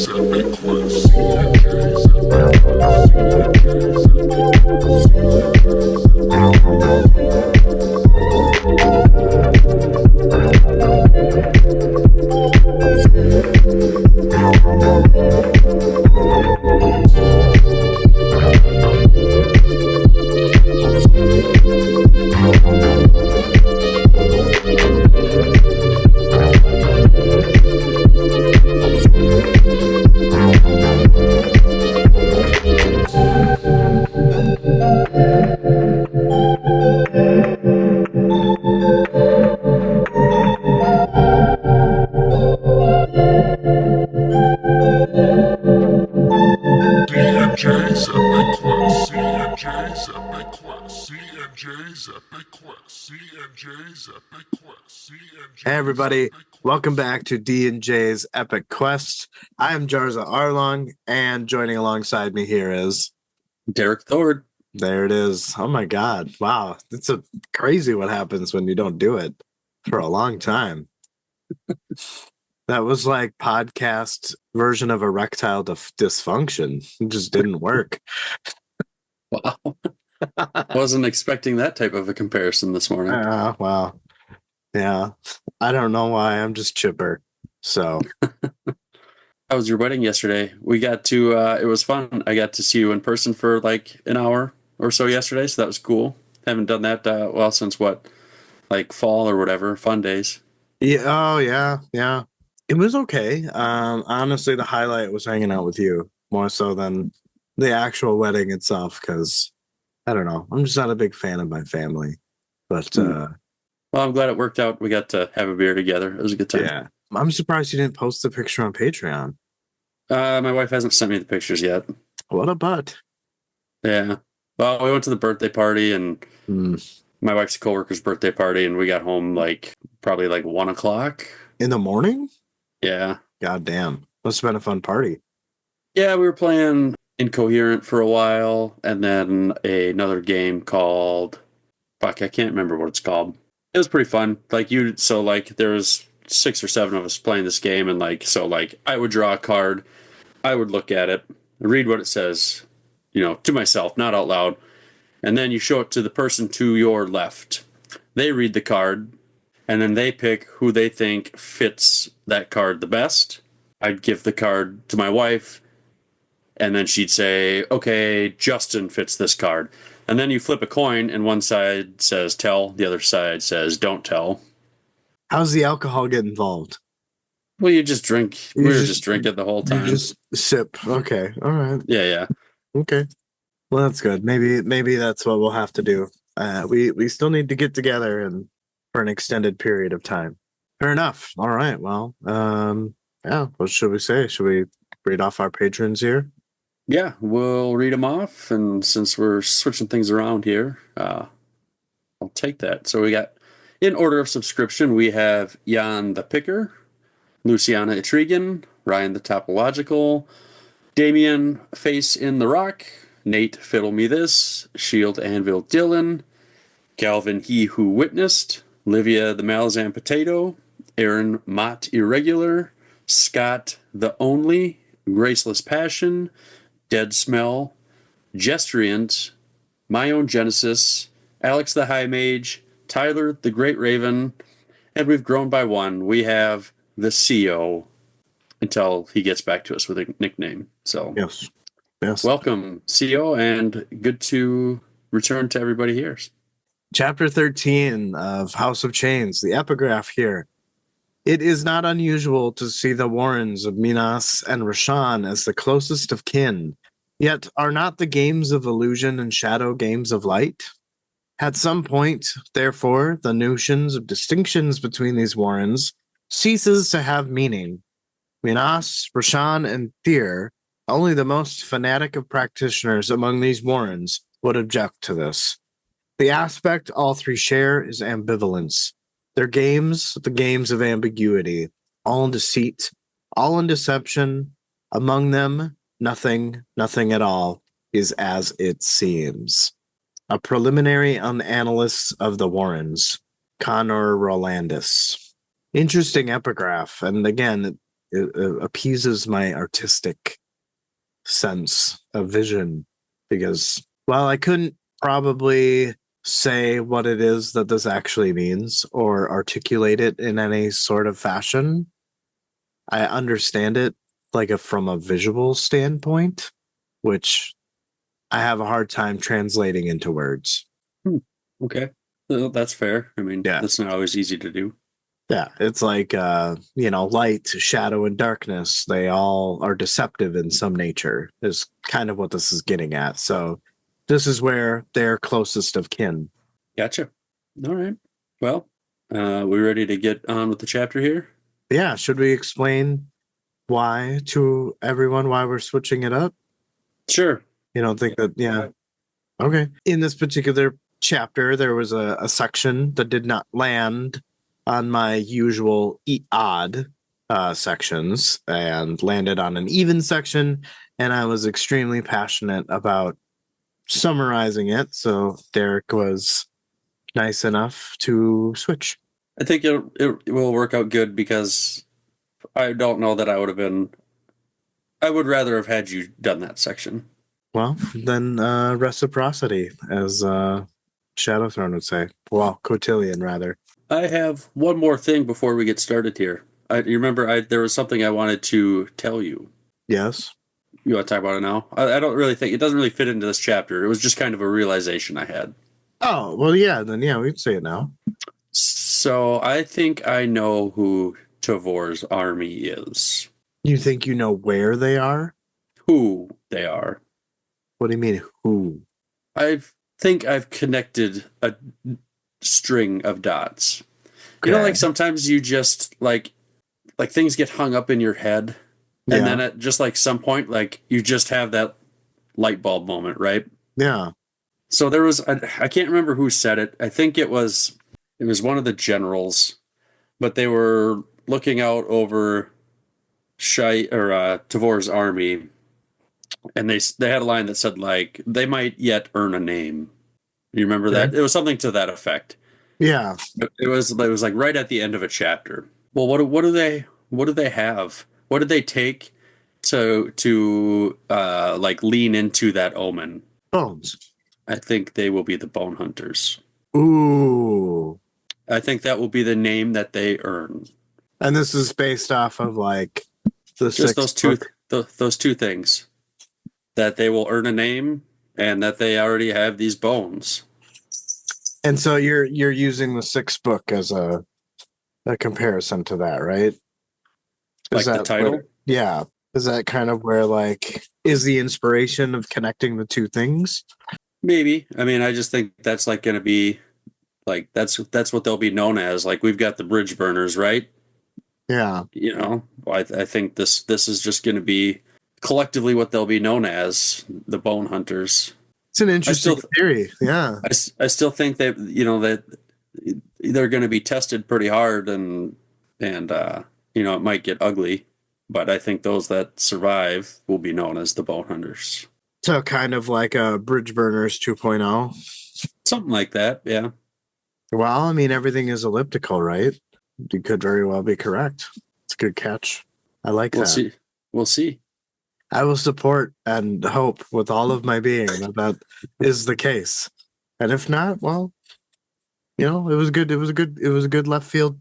J's epic quest. C&J's epic quest. C&J's epic quest. C&J's epic quest. C&J's epic quest. C&J's epic quest. Hey everybody, welcome back to D&J's Epic Quest. I am Jarza Arlong, and joining alongside me here is Derek Thord. There it is. Oh my god. Wow. It's a crazy what happens when you don't do it for a long time. That was like podcast version of erectile dysfunction. It just didn't work. Wow. Wasn't expecting that type of a comparison this morning. Wow. Yeah. I don't know why. I'm just chipper. So. How was your wedding yesterday? We got to, it was fun. I got to see you in person for like an hour or so yesterday. So that was cool. Haven't done that, since what? Like fall or whatever. Fun days. Yeah. Oh, yeah. Yeah. It was okay. Honestly, the highlight was hanging out with you more so than the actual wedding itself, because I don't know. I'm just not a big fan of my family. But well, I'm glad it worked out. We got to have a beer together. It was a good time. Yeah. I'm surprised you didn't post the picture on Patreon. My wife hasn't sent me the pictures yet. What a butt. Yeah. Well, we went to the birthday party and my wife's coworker's birthday party, and we got home probably 1 o'clock. In the morning? Yeah. God damn. Must have been a fun party. Yeah, we were playing Incoherent for a while, and then another game called... I can't remember what it's called. It was pretty fun. There was 6 or 7 of us playing this game, and I would draw a card, I would look at it, read what it says, to myself, not out loud, and then you show it to the person to your left. They read the card, and then they pick who they think fits that card the best. I'd give the card to my wife, and then she'd say, okay, Justin fits this card. And then you flip a coin, and one side says tell, the other side says don't tell. How's the alcohol get involved? Well, you just drink. We were just drinking the whole time. You just sip. Okay. All right. Yeah. Okay. Well, that's good. Maybe that's what we'll have to do. We still need to get together and for an extended period of time. Fair enough. All right. Well, yeah. What should we say? Should we read off our patrons here? Yeah, we'll read them off, and since we're switching things around here, I'll take that. So we got, in order of subscription, we have Jan the Picker, Luciana Etrigan, Ryan the Topological, Damien Face in the Rock, Nate Fiddle Me This, Shield Anvil Dylan, Calvin He Who Witnessed, Livia the Malazan Potato, Aaron Mott Irregular, Scott the Only, Graceless Passion, Dead Smell, Gestriant, My Own Genesis, Alex the High Mage, Tyler the Great Raven, and we've grown by one. We have the CO until he gets back to us with a nickname. So yes. Welcome, CO, and good to return to everybody here. Chapter 13 of House of Chains, the epigraph here. It is not unusual to see the Warrens of Minas and Rashan as the closest of kin, yet are not the games of illusion and shadow games of light? At some point, therefore, the notions of distinctions between these Warrens ceases to have meaning. Minas, Rashan, and Tyr, only the most fanatic of practitioners among these Warrens, would object to this. The aspect all three share is ambivalence. Their games, the games of ambiguity, all in deceit, all in deception. Among them, nothing at all is as it seems. A preliminary on the annalists of the Warrens, Conor Rolandus. Interesting epigraph, and again, it appeases my artistic sense of vision, because while I couldn't probably say what it is that this actually means or articulate it in any sort of fashion, I understand it from a visual standpoint, which I have a hard time translating into words. Okay. Well, that's fair. I mean, Yeah. that's not always easy to do. Yeah, it's like light, shadow, and darkness. They all are deceptive in some nature, is kind of what this is getting at. So this is where they're closest of kin. Gotcha. All right. Well, we ready to get on with the chapter here? Yeah, should we explain why to everyone why we're switching it up? Sure. You don't think that? Yeah. Okay. In this particular chapter, there was a section that did not land on my usual odd sections and landed on an even section, and I was extremely passionate about summarizing it, so Derek was nice enough to switch. I think it will work out good, because I don't know that I would rather have had you done that section. Well, then reciprocity, as Shadowthrone would say. Well, Cotillion, rather. I have one more thing before we get started here. You remember there was something I wanted to tell you. Yes. You want to talk about it now? I don't really think it doesn't really fit into this chapter. It was just kind of a realization I had. Oh, well, yeah, then yeah, we'd say it now. So I think I know who Tavor's army is. You think you know where they are? Who they are. What do you mean, who? I think I've connected a string of dots. Okay. You know, like sometimes you just like things get hung up in your head, and then at just like some point, like you just have that light bulb moment, right? Yeah. So there was I can't remember who said it. I think it was one of the generals, but they were looking out over Tavor's army, and they had a line that said like they might yet earn a name. You remember that? It was something to that effect. Yeah. It was like right at the end of a chapter. Well, what do they have? What did they take to like lean into that omen? Bones. I think they will be the bone hunters. Ooh. I think that will be the name that they earn. And this is based off of like the just those two things, that they will earn a name and that they already have these bones. And so you're using the sixth book as a comparison to that, right? Like the title? Yeah. Is that kind of where like is the inspiration of connecting the two things? Maybe. I mean, I just think that's like going to be like that's what they'll be known as. Like we've got the bridge burners, right? Yeah. You know, I think this is just going to be collectively what they'll be known as, the bone hunters. It's an interesting theory. Yeah. I still think that, you know, that they're going to be tested pretty hard, and you know, it might get ugly, but I think those that survive will be known as the bone hunters. So kind of like a Bridge Burners 2.0. Something like that, yeah. Well, I mean, everything is elliptical, right? You could very well be correct. It's a good catch. I like that. We'll see. I will support and hope with all of my being that is the case. And if not, well, you know, it was good. It was a good left field.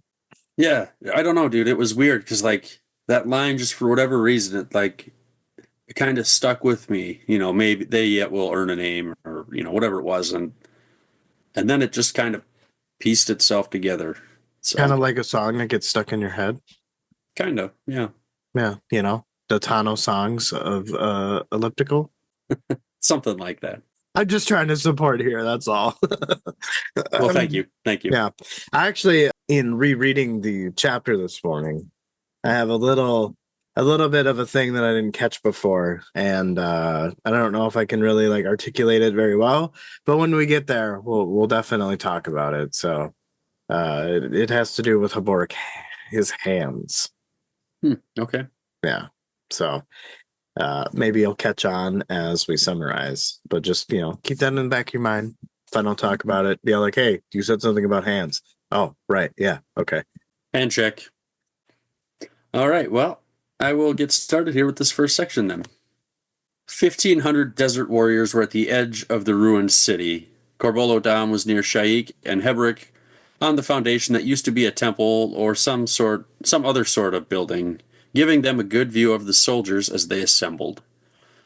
Yeah, I don't know, dude. It was weird because like that line, just for whatever reason, it kind of stuck with me. You know, maybe they yet will earn a name, or you know, whatever it was, and then it just kind of pieced itself together. So, kind of like a song that gets stuck in your head. Kind of, yeah. Yeah, you know, the Tano songs of elliptical. Something like that. I'm just trying to support here. That's all. Well, thank you. Yeah, I actually, in rereading the chapter this morning, I have a little bit of a thing that I didn't catch before, and I don't know if I can really like articulate it very well. But when we get there, we'll definitely talk about it. So it has to do with Heboric, his hands. Okay. Yeah. So maybe you'll catch on as we summarize, but just, you know, keep that in the back of your mind. If I don't talk about it, be like, hey, you said something about hands. Oh, right. Yeah. Okay. Hand check. All right. Well, I will get started here with this first section then. 1,500 desert warriors were at the edge of the ruined city. Corbolo Dam was near Sha'ik and Heboric on the foundation that used to be a temple or some other sort of building, giving them a good view of the soldiers as they assembled.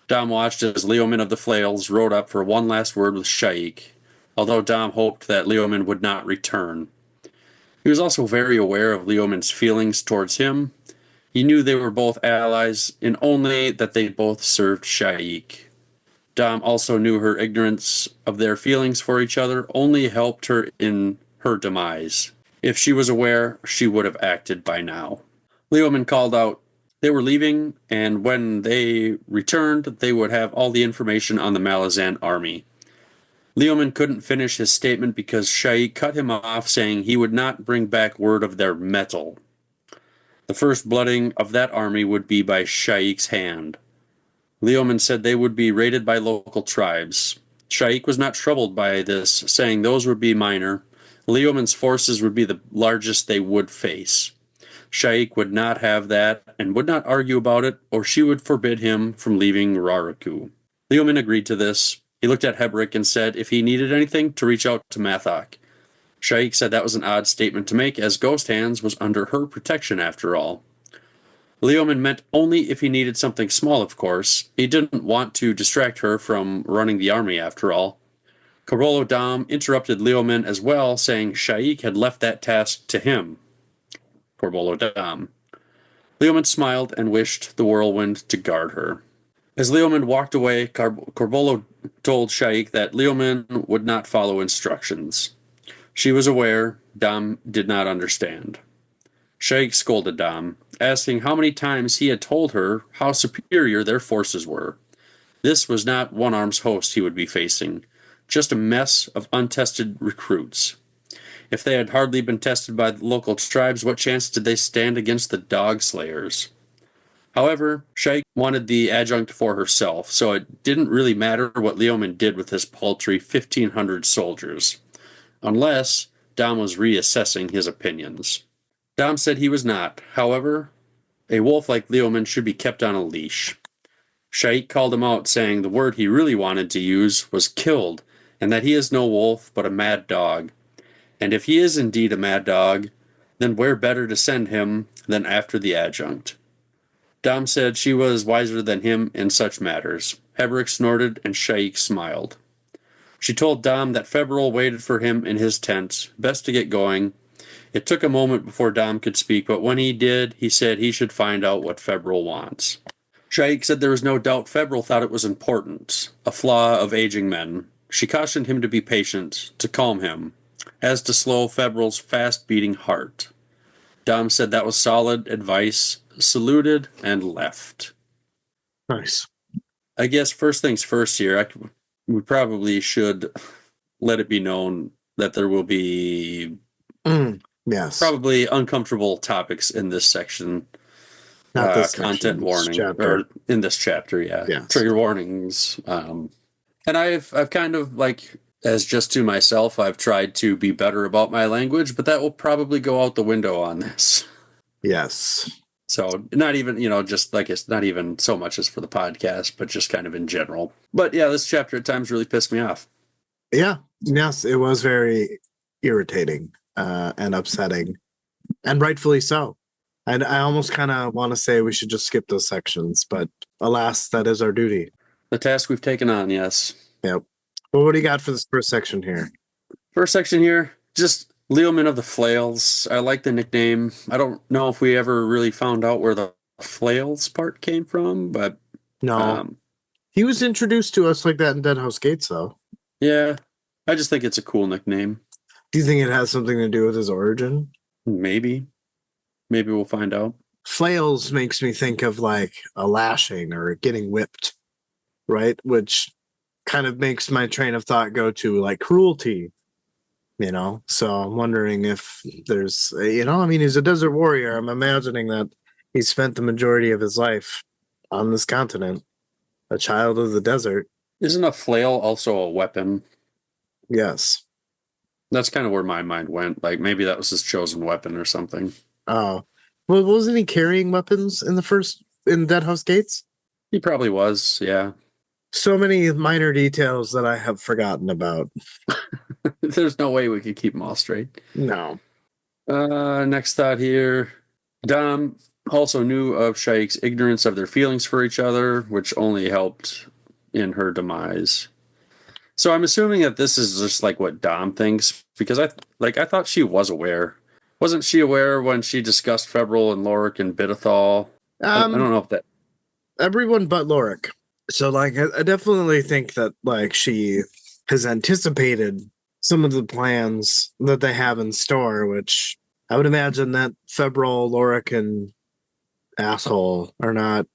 Dom watched as Leoman of the Flails rode up for one last word with Sha'ik, although Dom hoped that Leoman would not return. He was also very aware of Leoman's feelings towards him. He knew they were both allies, and only that they both served Sha'ik. Dom also knew her ignorance of their feelings for each other only helped her in her demise. If she was aware, she would have acted by now. Leoman called out. They were leaving, and when they returned, they would have all the information on the Malazan army. Leoman couldn't finish his statement because Sha'ik cut him off, saying he would not bring back word of their metal. The first blooding of that army would be by Sha'ik's hand. Leoman said they would be raided by local tribes. Sha'ik was not troubled by this, saying those would be minor. Leoman's forces would be the largest they would face. Sha'ik would not have that and would not argue about it, or she would forbid him from leaving Raraku. Leoman agreed to this. He looked at Heboric and said if he needed anything to reach out to Mathok. Sha'ik said that was an odd statement to make, as Ghost Hands was under her protection after all. Leoman meant only if he needed something small, of course. He didn't want to distract her from running the army after all. Corbolo Dam interrupted Leoman as well, saying Sha'ik had left that task to him. Corbolo Dam. Leoman smiled and wished the whirlwind to guard her. As Leoman walked away, Corbolo told Sha'ik that Leoman would not follow instructions. She was aware. Dam did not understand. Sha'ik scolded Dam, asking how many times he had told her how superior their forces were. This was not One Arm's host he would be facing, just a mess of untested recruits. If they had hardly been tested by the local tribes, what chance did they stand against the Dog Slayers? However, Sha'ik wanted the adjunct for herself, so it didn't really matter what Leoman did with his paltry 1,500 soldiers, unless Dom was reassessing his opinions. Dom said he was not. However, a wolf like Leoman should be kept on a leash. Sha'ik called him out, saying the word he really wanted to use was killed, and that he is no wolf, but a mad dog. And if he is indeed a mad dog, then where better to send him than after the adjunct? Dom said she was wiser than him in such matters. Heboric snorted, and Sha'ik smiled. She told Dom that Febrile waited for him in his tent, best to get going. It took a moment before Dom could speak, but when he did, he said he should find out what Febrile wants. Sha'ik said there was no doubt Febrile thought it was important, a flaw of aging men. She cautioned him to be patient, to calm him, as to slow Febrile's fast-beating heart. Dom said that was solid advice, saluted, and left. Nice. I guess first things first here, we probably should let it be known that there will be Yes. probably uncomfortable topics in this section. Not this content section, warning, chapter. or in this chapter, yeah. Yes. Trigger warnings. And I've kind of like, as just to myself, I've tried to be better about my language, but that will probably go out the window on this. Yes. So not even, just like it's not even so much as for the podcast, but just kind of in general. But yeah, this chapter at times really pissed me off. Yeah. Yes, it was very irritating and upsetting, and rightfully so. And I almost kind of want to say we should just skip those sections, but alas, that is our duty. The task we've taken on, yes. Yep. Well, what do you got for this first section here? First section here, just Leoman of the Flails. I like the nickname. I don't know if we ever really found out where the flails part came from, but No. He was introduced to us like that in Deadhouse Gates, though. Yeah. I just think it's a cool nickname. Do you think it has something to do with his origin? Maybe. Maybe we'll find out. Flails makes me think of like a lashing or getting whipped, right? Which kind of makes my train of thought go to like cruelty, So I'm wondering if there's, he's a desert warrior. I'm imagining that he spent the majority of his life on this continent, a child of the desert. Isn't a flail also a weapon? Yes. That's kind of where my mind went. Like maybe that was his chosen weapon or something. Oh, Well, wasn't he carrying weapons in Dead House Gates? He probably was, yeah. So many minor details that I have forgotten about. There's no way we could keep them all straight. No. Next thought here. Dom also knew of Sha'ik's ignorance of their feelings for each other, which only helped in her demise. So I'm assuming that this is just like what Dom thinks, because I thought she was aware. Wasn't she aware when she discussed Febril and Lorik and Bidithal? I don't know if that. Everyone but Lorik. So, like, I definitely think that, like, she has anticipated some of the plans that they have in store, which I would imagine that Febril, Lorik, and Asshole are not.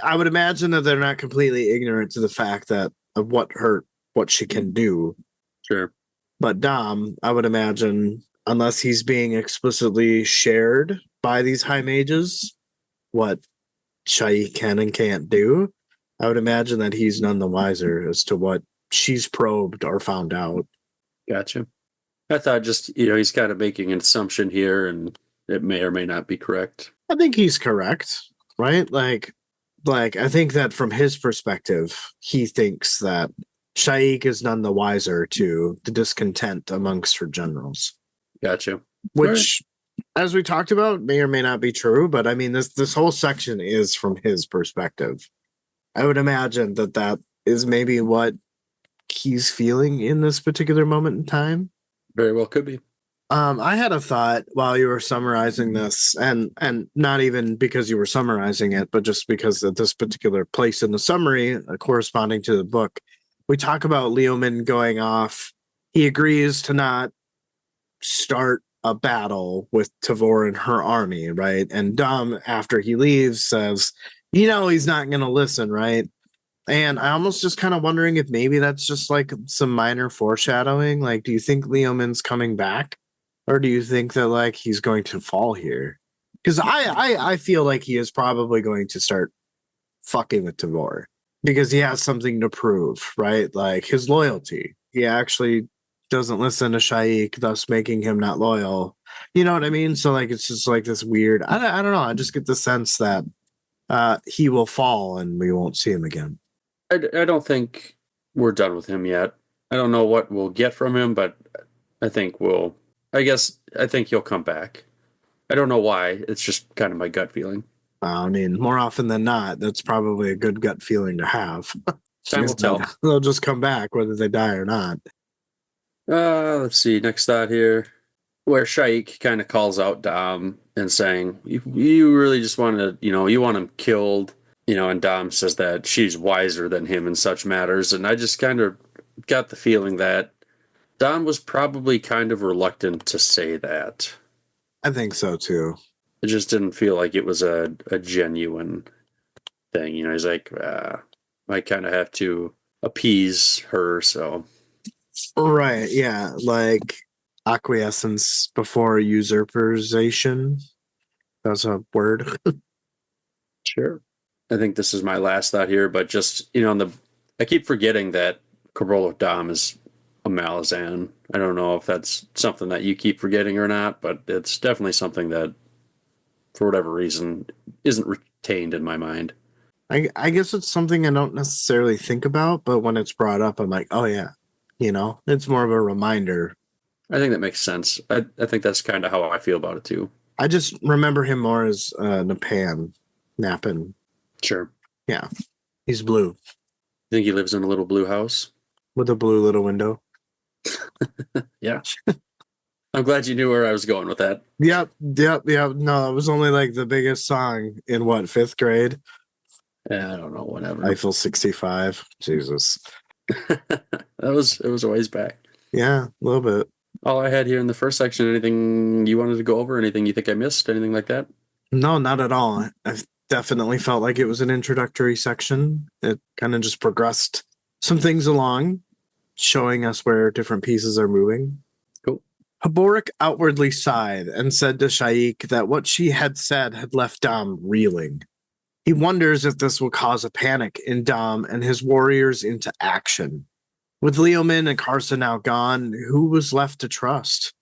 I would imagine that they're not completely ignorant to the fact that of what she can do. Sure. But Dom, I would imagine, unless he's being explicitly shared by these high mages, what Sha'ik can and can't do, I would imagine that he's none the wiser as to what she's probed or found out. Gotcha. I thought just, he's kind of making an assumption here, and it may or may not be correct. I think he's correct, right? Like I think that from his perspective, he thinks that Sha'ik is none the wiser to the discontent amongst her generals. Gotcha. Which, as we talked about, may or may not be true, but I mean, this whole section is from his perspective. I would imagine that is maybe what he's feeling in this particular moment in time. Very well could be. I had a thought while you were summarizing this, and not even because you were summarizing it, but just because of this particular place in the summary corresponding to the book. We talk about Leoman going off. He agrees to not start a battle with Tavor and her army, right? And Dom, after he leaves, says, he's not going to listen, right? And I almost just kind of wondering if maybe that's just like some minor foreshadowing. Like, do you think Leoman's coming back? Or do you think that like he's going to fall here? Because I feel like he is probably going to start fucking with Tavor because he has something to prove, right? Like his loyalty. He actually doesn't listen to Sha'ik, thus making him not loyal. You know what I mean? So like it's just like this weird. I don't know. I just get the sense that he will fall and we won't see him again. I don't think we're done with him yet. I don't know what we'll get from him, but I think he'll come back. I don't know why. It's just kind of my gut feeling. I mean, more often than not, that's probably a good gut feeling to have. Time will tell. They'll just come back whether they die or not. Let's see. Next thought here, where Sha'ik kind of calls out Dom and saying, "You really just want to, you want him killed." And Dom says that she's wiser than him in such matters. And I just kind of got the feeling that Dom was probably kind of reluctant to say that. I think so, too. It just didn't feel like it was a genuine thing. He's like, I kind of have to appease her, so. Right, yeah. Like acquiescence before usurpation. That's a word. Sure. I think this is my last thought here, but just, I keep forgetting that Cabrolo Dom is a Malazan. I don't know if that's something that you keep forgetting or not, but it's definitely something that, for whatever reason, isn't retained in my mind. I guess it's something I don't necessarily think about, but when it's brought up, I'm like, oh yeah, it's more of a reminder. I think that makes sense. I think that's kind of how I feel about it too. I just remember him more as Napan. Sure. Yeah. He's blue. Think he lives in a little blue house? With a blue little window. Yeah. I'm glad you knew where I was going with that. Yep. No, it was only like the biggest song in what, 5th grade? Yeah, I don't know, whatever. Eiffel 65. Jesus. It was a ways back. Yeah, a little bit. All I had here in the first section, anything you wanted to go over? Anything you think I missed? Anything like that? No, not at all. I've definitely felt like it was an introductory section. It kind of just progressed some things along, showing us where different pieces are moving. Cool. Heboric outwardly sighed and said to Sha'ik that what she had said had left Dom reeling. He wonders if this will cause a panic in Dom and his warriors into action. With Leoman and Carson now gone, who was left to trust?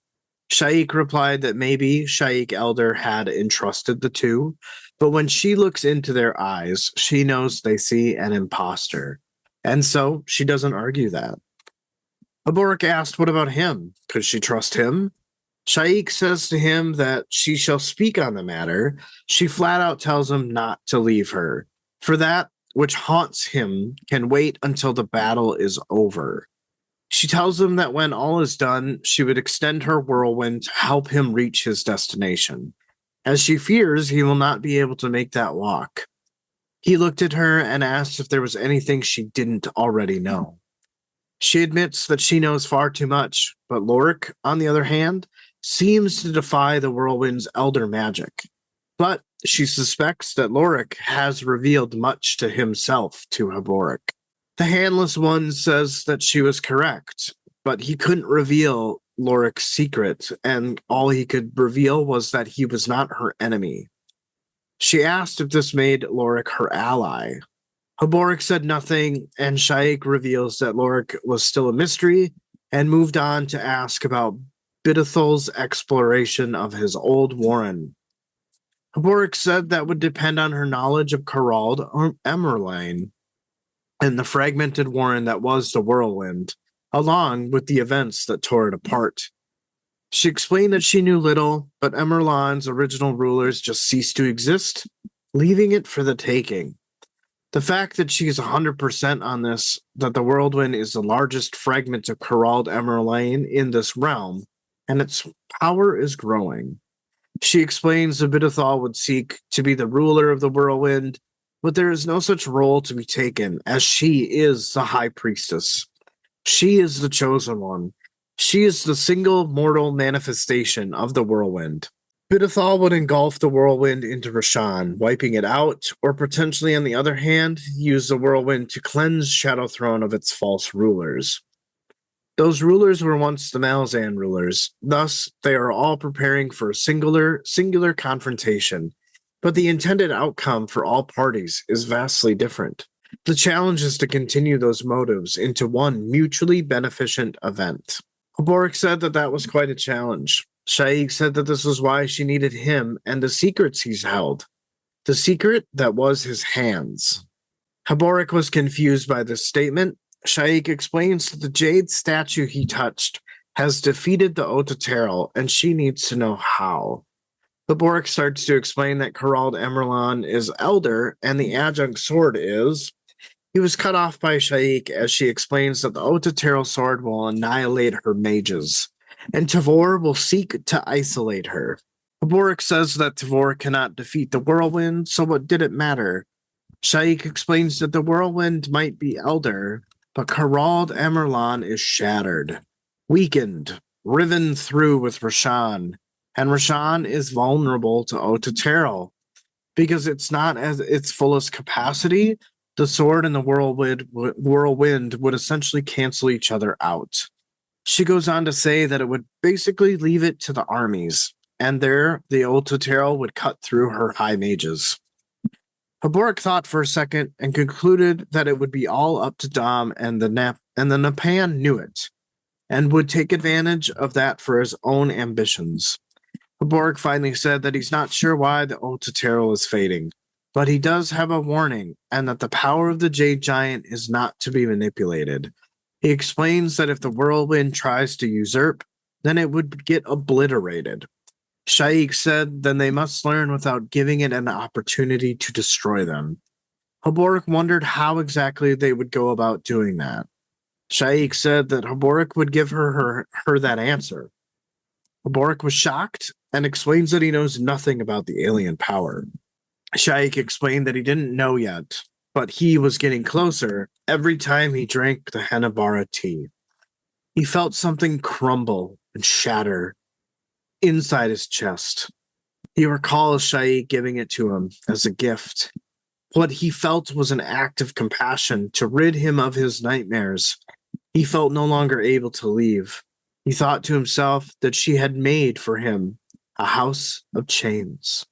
Sha'ik replied that maybe Sha'ik Elder had entrusted the two, but when she looks into their eyes, she knows they see an imposter. And so she doesn't argue that. Heboric asked what about him? Could she trust him? Sha'ik says to him that she shall speak on the matter. She flat out tells him not to leave her, for that which haunts him can wait until the battle is over. She tells him that when all is done, she would extend her whirlwind to help him reach his destination, as she fears he will not be able to make that walk. He looked at her and asked if there was anything she didn't already know. She admits that she knows far too much, but Lorik, on the other hand, seems to defy the whirlwind's elder magic. But she suspects that Lorik has revealed much to himself to Heboric. The Handless One says that she was correct, but he couldn't reveal Lorik's secret, and all he could reveal was that he was not her enemy. She asked if this made Lorik her ally. Heboric said nothing, and Sha'ik reveals that Lorik was still a mystery and moved on to ask about Bidithal's exploration of his old warren. Heboric said that would depend on her knowledge of Corald or Emerlane and the fragmented warren that was the whirlwind, along with the events that tore it apart. She explained that she knew little, but Emerlane's original rulers just ceased to exist, leaving it for the taking. The fact that she is 100% on this, that the whirlwind is the largest fragment of Corald Emerlane in this realm, and its power is growing. She explains that Bidithal would seek to be the ruler of the whirlwind, but there is no such role to be taken, as she is the high priestess. She is the chosen one. She is the single mortal manifestation of the whirlwind. Bidithal would engulf the whirlwind into Rashan, wiping it out, or potentially, on the other hand, use the whirlwind to cleanse Shadowthrone of its false rulers. Those rulers were once the Malazan rulers, thus they are all preparing for a singular confrontation, but the intended outcome for all parties is vastly different. The challenge is to continue those motives into one mutually beneficent event. Heboric said that that was quite a challenge. Sha'ik said that this was why she needed him and the secrets he's held. The secret that was his hands. Heboric was confused by this statement. Sha'ik explains that the jade statue he touched has defeated the Otaterel, and she needs to know how. Heboric starts to explain that Corald Emerlan is elder, and the adjunct sword is. He was cut off by Sha'ik as she explains that the Otaterel sword will annihilate her mages, and Tavor will seek to isolate her. Heboric says that Tavor cannot defeat the whirlwind, so what did it matter? Sha'ik explains that the whirlwind might be elder, but Corald Emerlan is shattered, weakened, riven through with Rashan, and Rashan is vulnerable to Otaterel. Because it's not at its fullest capacity, the sword and the whirlwind would essentially cancel each other out. She goes on to say that it would basically leave it to the armies, and there the Otaterel would cut through her high mages. Heboric thought for a second and concluded that it would be all up to Dom, and the Napan knew it, and would take advantage of that for his own ambitions. Heboric finally said that he's not sure why the Otaterel is fading, but he does have a warning, and that the power of the Jade Giant is not to be manipulated. He explains that if the whirlwind tries to usurp, then it would get obliterated. Sha'ik said then they must learn without giving it an opportunity to destroy them. Heboric wondered how exactly they would go about doing that. Sha'ik said that Heboric would give her that answer. Heboric was shocked and explains that he knows nothing about the alien power. Sha'ik explained that he didn't know yet, but he was getting closer every time he drank the Hanabara tea. He felt something crumble and shatter inside his chest. He recalls Sha'ik giving it to him as a gift. What he felt was an act of compassion to rid him of his nightmares. He felt no longer able to leave. He thought to himself that she had made for him a house of chains.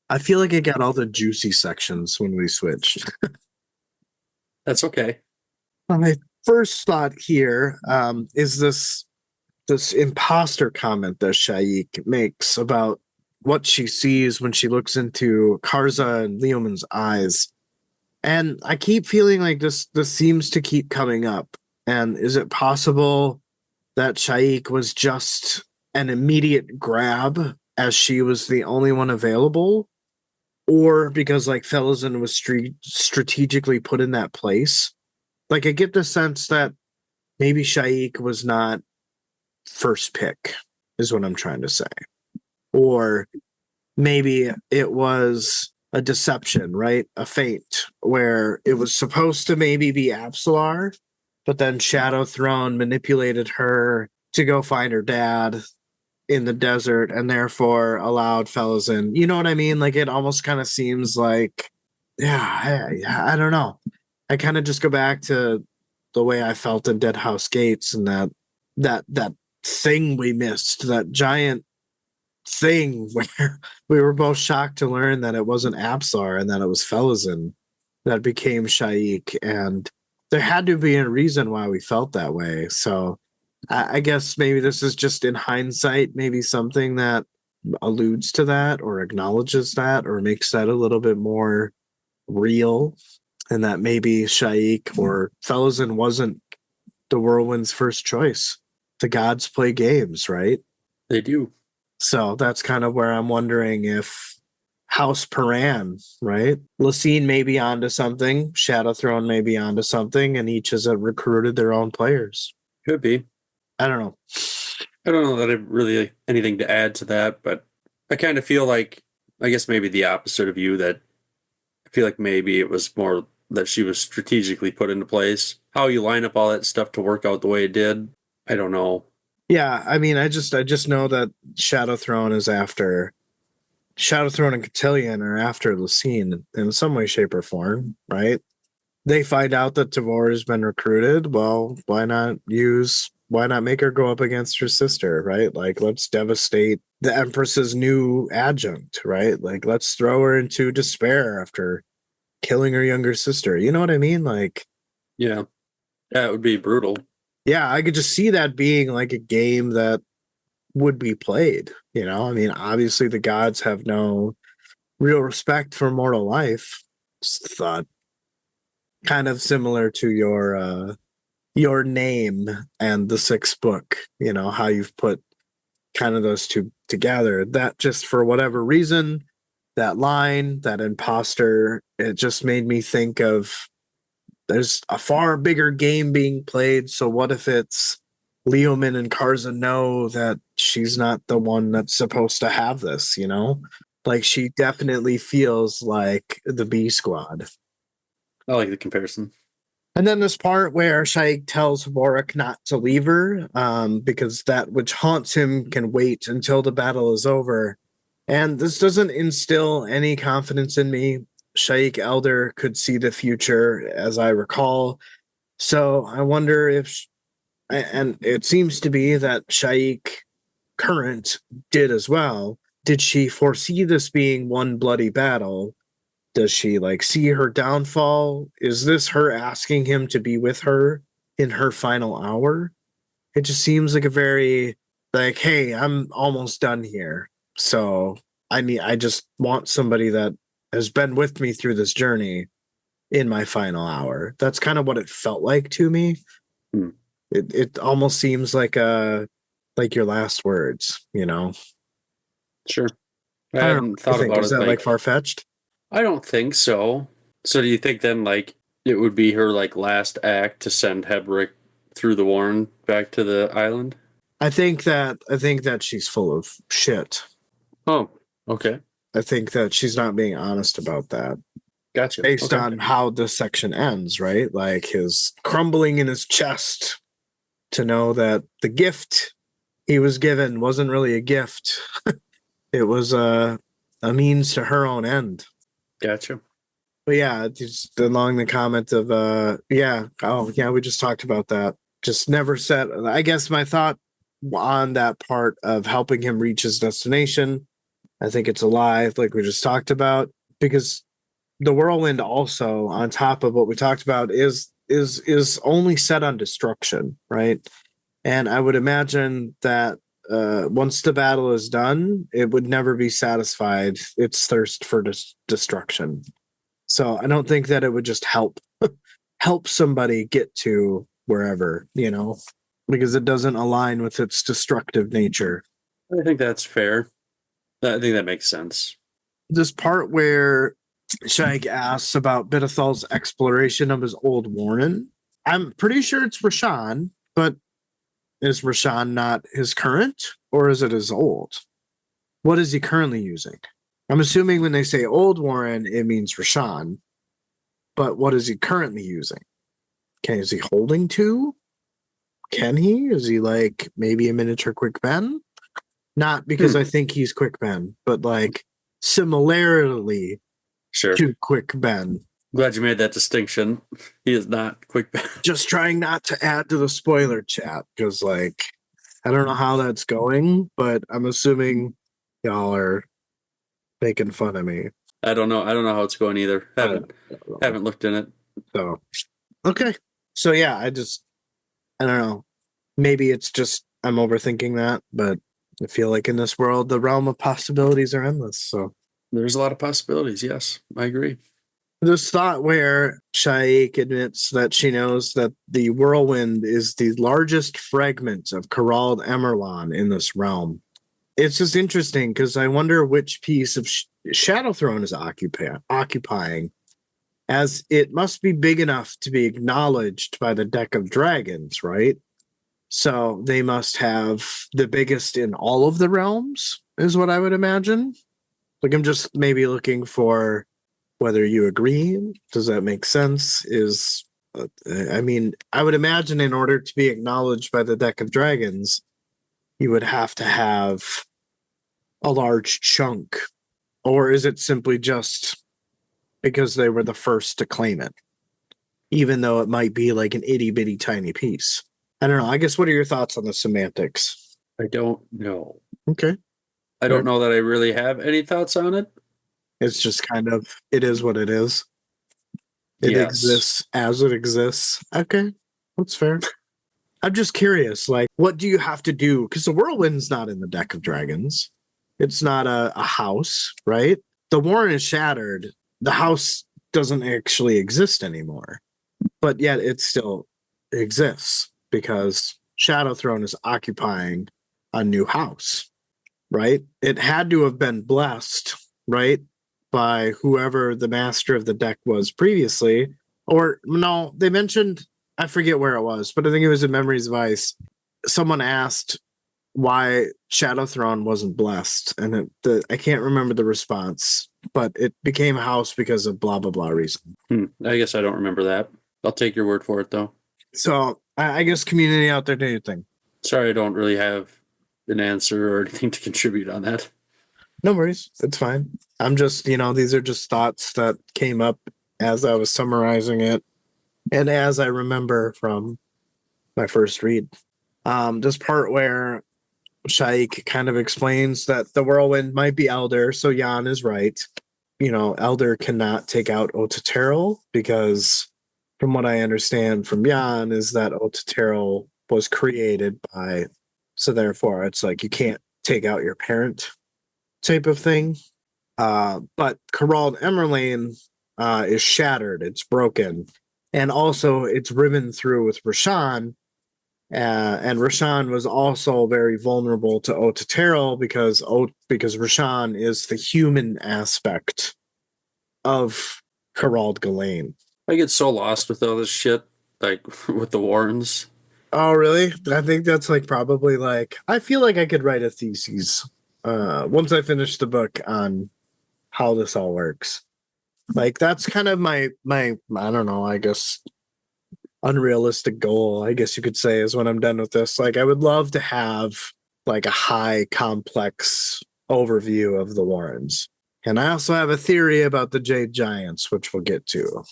I feel like I got all the juicy sections when we switched. That's okay. My first thought here is this this imposter comment that Sha'ik makes about what she sees when she looks into Karza and Leoman's eyes. And I keep feeling like this seems to keep coming up. And is it possible that Sha'ik was just an immediate grab as she was the only one available? Or because like Felizan was strategically put in that place? Like I get the sense that maybe Sha'ik was not first pick, is what I'm trying to say. Or maybe it was a deception, right? A feint where it was supposed to maybe be Absalar, but then Shadow Throne manipulated her to go find her dad in the desert and therefore allowed Felizan. You know what I mean? Like it almost kind of seems like, yeah, I don't know. I kind of just go back to the way I felt in Dead House Gates and that thing we missed, that giant thing where we were both shocked to learn that it wasn't Absar and that it was Felizan that became Sha'ik. And there had to be a reason why we felt that way. So I guess maybe this is just in hindsight, maybe something that alludes to that or acknowledges that or makes that a little bit more real. And that maybe Sha'ik or Felizan wasn't the Whirlwind's first choice. The gods play games, right? They do. So that's kind of where I'm wondering if House Paran, right? Lacine may be onto something, Shadow Throne may be onto something, and each has recruited their own players. Could be. I don't know. I don't know that I have really anything to add to that, but I kind of feel like, I guess maybe the opposite of you, that I feel like maybe it was more that she was strategically put into place. How you line up all that stuff to work out the way it did, I don't know. Yeah, I mean, I just know that Shadow Throne is after Shadow Throne and Cotillion are after Lacine in some way, shape, or form, right? They find out that Tavor has been recruited. Well, why not make her go up against her sister, right? Like, let's devastate the Empress's new adjunct, right? Like, let's throw her into despair after killing her younger sister. You know what I mean? Like, yeah, it would be brutal. Yeah, I could just see that being like a game that would be played. You know, I mean, obviously the gods have no real respect for mortal life. Just thought kind of similar to your name and the sixth book, you know, how you've put kind of those two together. That just for whatever reason, that line, that imposter, it just made me think of there's a far bigger game being played. So what if it's Leoman and Karza know that she's not the one that's supposed to have this, you know? Like she definitely feels like the B squad. I like the comparison. And then this part where Sha'ik tells Warwick not to leave her, because that which haunts him can wait until the battle is over. And this doesn't instill any confidence in me. Sha'ik Elder could see the future, as I recall. So I wonder if, and it seems to be that Sha'ik Current did as well. Did she foresee this being one bloody battle? Does she like see her downfall? Is this her asking him to be with her in her final hour? It just seems like a very like, hey, I'm almost done here. So I just want somebody that has been with me through this journey in my final hour. That's kind of what it felt like to me. Hmm. It almost seems like your last words, you know. Sure. I I don't know. hadn't thought about Is it that like like far fetched? I don't think so. So do you think then like it would be her like last act to send Heboric through the Warren back to the island? I think that she's full of shit. Oh, okay. I think that she's not being honest about that. Gotcha. Based Okay. on how this section ends, right? Like his crumbling in his chest to know that the gift he was given wasn't really a gift. It was a means to her own end. Gotcha. But yeah, just along the comment of we just talked about that. Just never said. I guess my thought on that part of helping him reach his destination, I think it's a lie, like we just talked about, because the whirlwind also, on top of what we talked about, is only set on destruction, right? And I would imagine that once the battle is done, it would never be satisfied, its thirst for destruction. So I don't think that it would just help somebody get to wherever, because it doesn't align with its destructive nature. I think that's fair. I think that makes sense. This part where Sha'ik asks about Bidithal's exploration of his old Warren, I'm pretty sure it's Rashan, but is Rashan not his current, or is it his old? What is he currently using? I'm assuming when they say old Warren, it means Rashan, but what is he currently using? Is he holding two? Can he? Is he like maybe a miniature Quick Ben? Not because I think he's Quick Ben, but like similarly Sure. to Quick Ben. Glad you made that distinction. He is not Quick Ben. Just trying not to add to the spoiler chat because, like, I don't know how that's going, but I'm assuming y'all are making fun of me. I don't know how it's going either. Haven't looked in it. So, okay. So yeah, I don't know. Maybe it's just I'm overthinking that, but I feel like in this world, the realm of possibilities are endless. So There's a lot of possibilities. Yes, I agree. this thought where Sha'ik admits that she knows that the whirlwind is the largest fragment of Corald Emerlon in this realm. It's just interesting because I wonder which piece of Shadow Throne is occupying, as it must be big enough to be acknowledged by the deck of dragons, right? So they must have the biggest in all of the realms, is what I would imagine. Like, I'm just maybe looking for whether you agree. Does that make sense? I mean, I would imagine in order to be acknowledged by the deck of dragons, you would have to have a large chunk. Or is it simply just because they were the first to claim it, even though it might be like an itty bitty tiny piece? I don't know. I guess what are your thoughts on the semantics? I don't know. Okay. I don't know that I really have any thoughts on it. It's just kind of, it is what it is. It exists as it exists. Okay. That's fair. I'm just curious, like, what do you have to do? Because the whirlwind's not in the deck of dragons. It's not a house, right? The warren is shattered. The house doesn't actually exist anymore, but yet it still exists because Shadow Throne is occupying a new house, right? It had to have been blessed, right, by whoever the master of the deck was previously. Or no, they mentioned, I forget where it was, but I think it was in Memories of Ice. Someone asked why Shadow Throne wasn't blessed, and I can't remember the response, but it became a house because of blah blah blah reason. I guess I don't remember that. I'll take your word for it, though. So I guess community out there, do your thing. Sorry, I don't really have an answer or anything to contribute on that. No worries, it's fine. I'm just, these are just thoughts that came up as I was summarizing it, and as I remember from my first read. This part where Sha'ik kind of explains that the whirlwind might be Elder, so Jan is right. Elder cannot take out Otateril because, from what I understand from Jan, is that Otateril was created by, so therefore it's like you can't take out your parent type of thing. But Corald Emerlane is shattered, it's broken, and also it's riven through with Rashan. And Rashan was also very vulnerable to Otateril because Rashan is the human aspect of Corald Ghislaine. I get so lost with all this shit, like with the Warrens. Oh, really? I think that's like probably like, I feel like I could write a thesis once I finish the book on how this all works. Like, that's kind of my I don't know, I guess unrealistic goal, I guess you could say, is when I'm done with this. Like, I would love to have like a high complex overview of the Warrens. And I also have a theory about the Jade Giants, which we'll get to.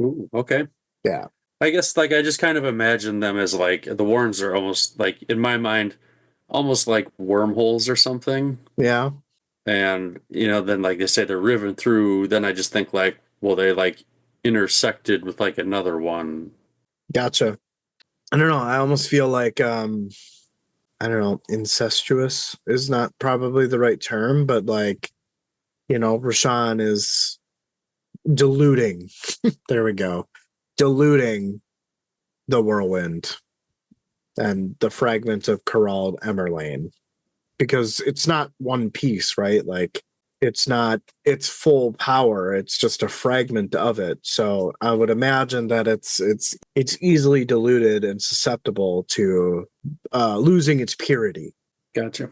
Ooh, okay. Yeah. I guess like I just kind of imagine them as like the Warrens are almost like, in my mind, almost like wormholes or something. Yeah. And then like they say they're riven through, then I just think like, well, they like intersected with like another one. Gotcha. I don't know. I almost feel like I don't know, incestuous is not probably the right term, but like, Rashawn is diluting. There we go. Diluting the whirlwind and the fragment of Corald Emerlane. Because it's not one piece, right? Like it's not its full power. It's just a fragment of it. So I would imagine that it's easily diluted and susceptible to losing its purity. Gotcha.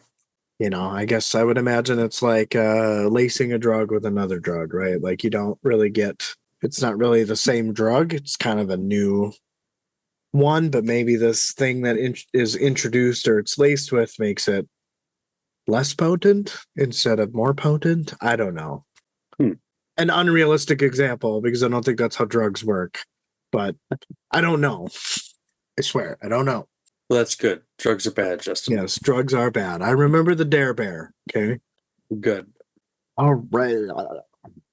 I guess I would imagine it's like lacing a drug with another drug, right? Like you don't really it's not really the same drug. It's kind of a new one, but maybe this thing that is introduced or it's laced with makes it less potent instead of more potent. I don't know. An unrealistic example because I don't think that's how drugs work, but I don't know. I swear, I don't know. Well, that's good. Drugs are bad, Justin. Yes, drugs are bad. I remember the Dare Bear. Okay. Good. All right.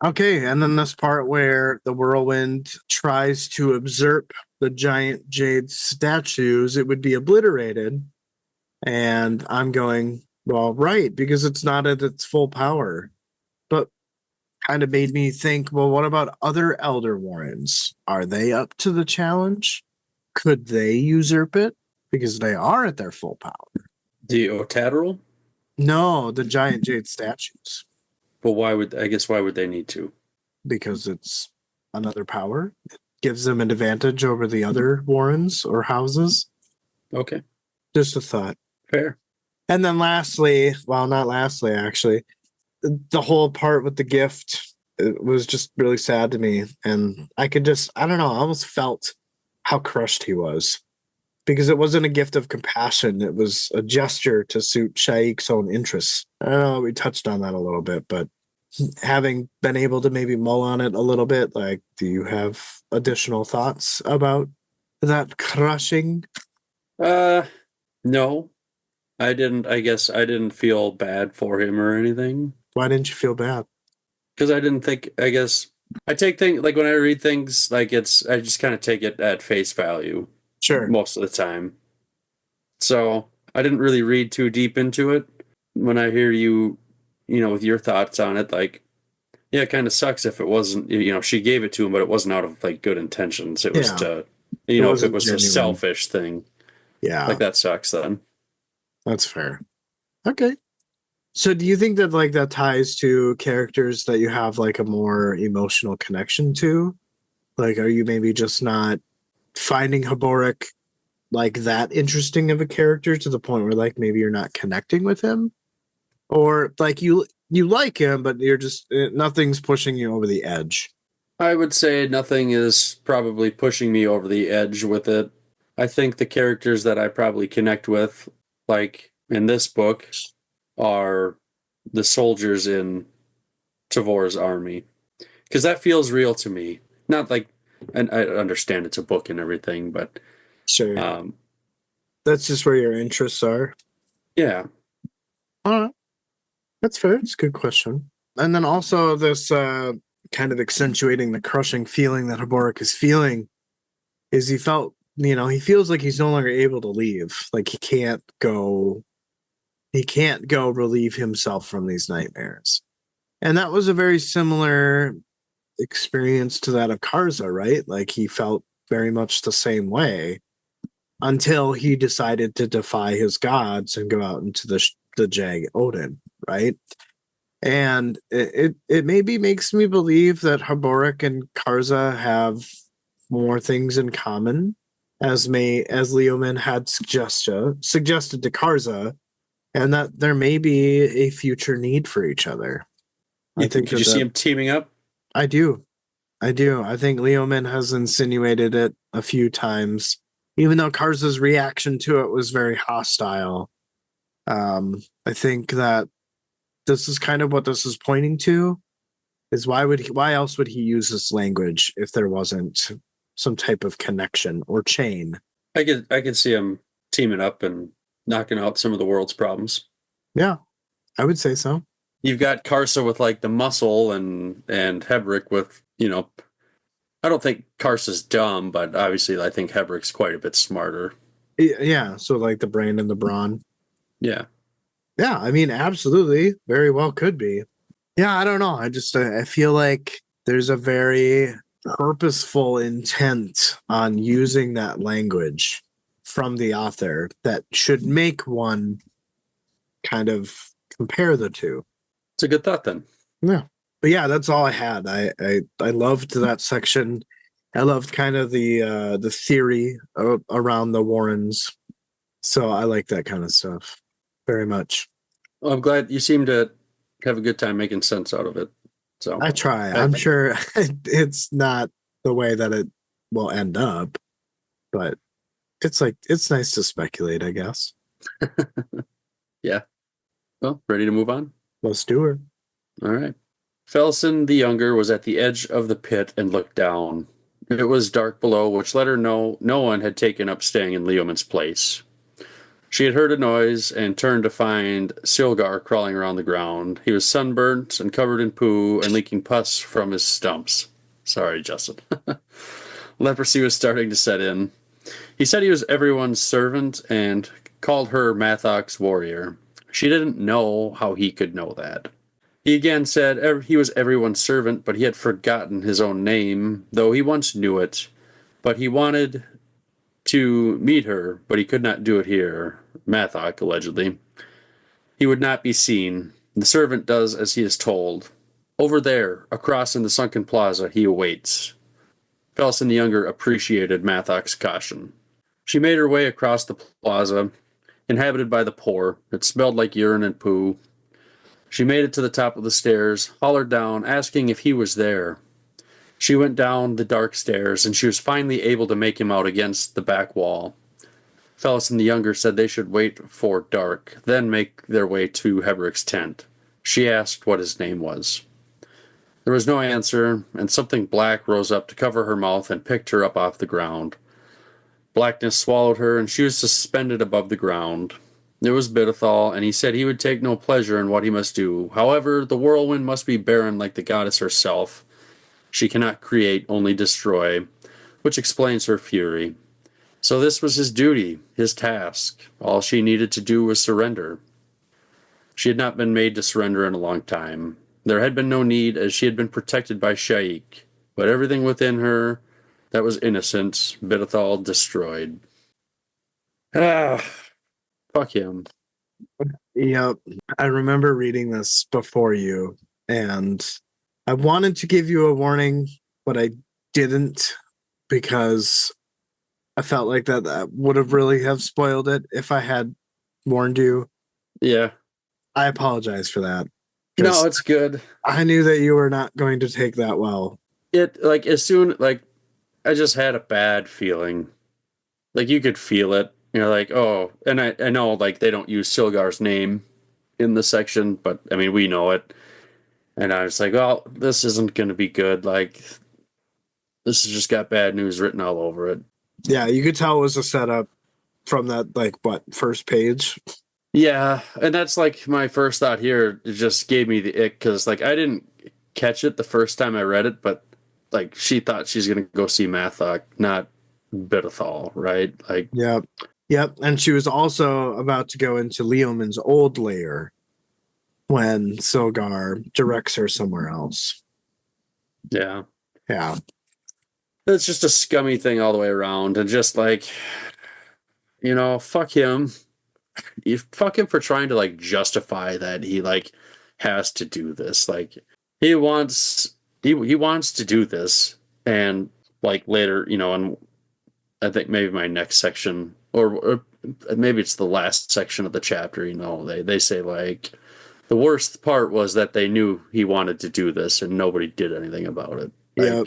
Okay, and then this part where the whirlwind tries to usurp the giant jade statues, it would be obliterated. And I'm going, well, right, because it's not at its full power. But kind of made me think, well, what about other Elder Warrens? Are they up to the challenge? Could they usurp it? Because they are at their full power. The Otateral? No, the giant jade statues. But why would they need to? Because it's another power. It gives them an advantage over the other Warrens or houses. Okay. Just a thought. Fair. And then lastly, well, not lastly, actually, the whole part with the gift, it was just really sad to me. And I don't know, I almost felt how crushed he was. Because it wasn't a gift of compassion. It was a gesture to suit Sha'ik's own interests. I don't know, we touched on that a little bit, but having been able to maybe mull on it a little bit, like, do you have additional thoughts about that crushing? No. I didn't feel bad for him or anything. Why didn't you feel bad? Because I take things, like when I read things, like I just kind of take it at face value. Sure. Most of the time. So I didn't really read too deep into it. When I hear you, with your thoughts on it, like, yeah, it kind of sucks if it wasn't, she gave it to him, but it wasn't out of like good intentions. It was to, if it was a selfish thing. Yeah. Like that sucks then. That's fair. Okay. So do you think that like that ties to characters that you have like a more emotional connection to? Like, are you maybe just not finding Heboric like that interesting of a character to the point where like maybe you're not connecting with him? Or like you like him, but you're just nothing's pushing you over the edge. I would say nothing is probably pushing me over the edge with it. I think the characters that I probably connect with, like in this book, are the soldiers in Tavor's army. Because that feels real to me. Not like, and I understand it's a book and everything, but Sure. That's just where your interests are. Yeah. That's fair. It's a good question. And then also this kind of accentuating the crushing feeling that Heboric is feeling is he feels like he's no longer able to leave. Like he can't go relieve himself from these nightmares. And that was a very similar experience to that of Karza, right? Like he felt very much the same way until he decided to defy his gods and go out into the Jag Odin, right? And it maybe makes me believe that Heboric and Karza have more things in common, as Leoman had suggested to Karza, and that there may be a future need for each other. Could you see them teaming up? I do. I think Leoman has insinuated it a few times, even though Karza's reaction to it was very hostile. I think that this is kind of what this is pointing to, is why else would he use this language if there wasn't some type of connection or chain? I could see him teaming up and knocking out some of the world's problems. Yeah, I would say so. You've got Karsa with like the muscle and Heboric with, I don't think Karsa's dumb, but obviously I think Hebric's quite a bit smarter. Yeah, so like the brain and the brawn. Yeah. Yeah, I mean, absolutely, very well could be. Yeah, I don't know. I feel like there's a very purposeful intent on using that language from the author that should make one kind of compare the two. It's a good thought then. Yeah. But yeah, that's all I had. I loved that section. I loved kind of the theory around the Warrens. So I like that kind of stuff very much. Well, I'm glad you seem to have a good time making sense out of it. So I try. I'm sure it's not the way that it will end up, but it's nice to speculate, I guess. Yeah. Well, ready to move on? Let's do it. All right. Felson the Younger was at the edge of the pit and looked down. It was dark below, which let her know no one had taken up staying in Leoman's place. She had heard a noise and turned to find Silgar crawling around the ground. He was sunburnt and covered in poo and leaking pus from his stumps. Sorry, Justin. Leprosy was starting to set in. He said he was everyone's servant and called her Mathok's warrior. She didn't know how he could know that. He again said he was everyone's servant, but he had forgotten his own name, though he once knew it. But he wanted to meet her, but he could not do it here. Mathok, allegedly. He would not be seen. The servant does as he is told. Over there, across in the sunken plaza, he awaits. Felson the Younger appreciated Mathok's caution. She made her way across the plaza, inhabited by the poor. It smelled like urine and poo. She made it to the top of the stairs, hollered down, asking if he was there. She went down the dark stairs, and she was finally able to make him out against the back wall. Felson the Younger said they should wait for dark, then make their way to Hebric's tent. She asked what his name was. There was no answer, and something black rose up to cover her mouth and picked her up off the ground. Blackness swallowed her, and she was suspended above the ground. It was Bidethal, and he said he would take no pleasure in what he must do. However, the whirlwind must be barren like the goddess herself. She cannot create, only destroy, which explains her fury. So this was his duty, his task. All she needed to do was surrender. She had not been made to surrender in a long time. There had been no need, as she had been protected by Sha'ik, but everything within her that was innocent, Bidethal destroyed. Fuck him. Yep. I remember reading this before you, and I wanted to give you a warning, but I didn't because I felt like that would have really have spoiled it if I had warned you. Yeah. I apologize for that. No, it's good. I knew that you were not going to take that well. It, like, as soon, like, I just had a bad feeling. Like, you could feel it. You're like, oh, and I know, like, they don't use Silgar's name in the section, but, I mean, we know it. And I was like, well, this isn't going to be good. Like, this has just got bad news written all over it. Yeah, you could tell it was a setup from that, like, first page? Yeah, and that's, like, my first thought here. It just gave me the ick, because, like, I didn't catch it the first time I read it, but, like, she thought she's going to go see Mathok, not Bidethal, right? Like, Yep, and she was also about to go into Leoman's old lair when Silgar directs her somewhere else. Yeah. It's just a scummy thing all the way around, and just, like, fuck him. You fuck him for trying to, like, justify that he, like, has to do this. Like, he wants to do this, and, like, later, and I think maybe my next section, or maybe it's the last section of the chapter, they say, like, the worst part was that they knew he wanted to do this and nobody did anything about it. Yeah.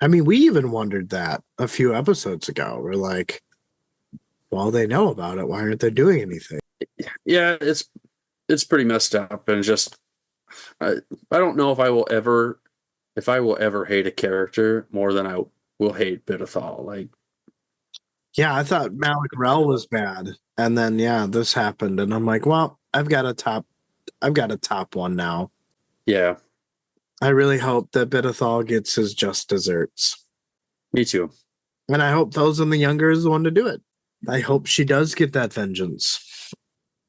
I mean, we even wondered that a few episodes ago. We're like, well, they know about it. Why aren't they doing anything? Yeah, it's pretty messed up, and just I don't know if I will ever hate a character more than I will hate Bidethal. Like, yeah, I thought Malik Rel was bad, and then this happened, and I'm like, well, I've got a top one now. Yeah. I really hope that Bidethal gets his just desserts. Me too. And I hope Thozan the Younger is the one to do it. I hope she does get that vengeance.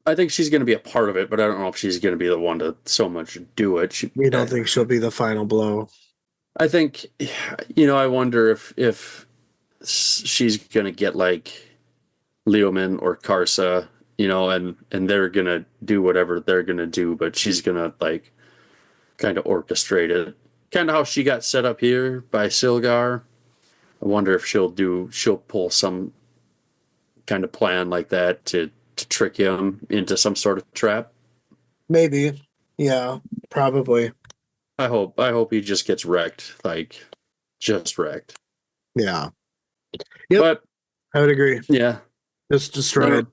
I think she's going to be a part of it, but I don't know if she's going to be the one to so much do it. We don't think she'll be the final blow. I think, I wonder if she's going to get like Leoman or Karsa, and they're going to do whatever they're going to do, but she's going to like kind of orchestrate it. Kind of how she got set up here by Silgar. I wonder if she'll pull some kind of plan like that to trick him into some sort of trap. Maybe. Yeah, probably. I hope he just gets wrecked, like just wrecked. Yeah. Yep. But I would agree. yeah, Just destroyed.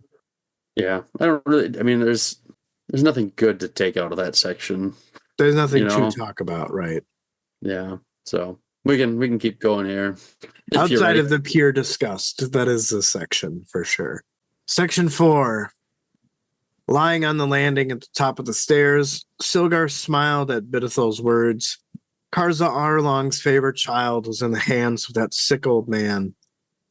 I don't really. I mean, there's nothing good to take out of that section. There's nothing to talk about, right? Yeah. So we can keep going here. Outside of the pure disgust, that is the section for sure. Section 4. Lying on the landing at the top of the stairs, Silgar smiled at Bidethal's words. Karza Arlong's favorite child was in the hands of that sick old man.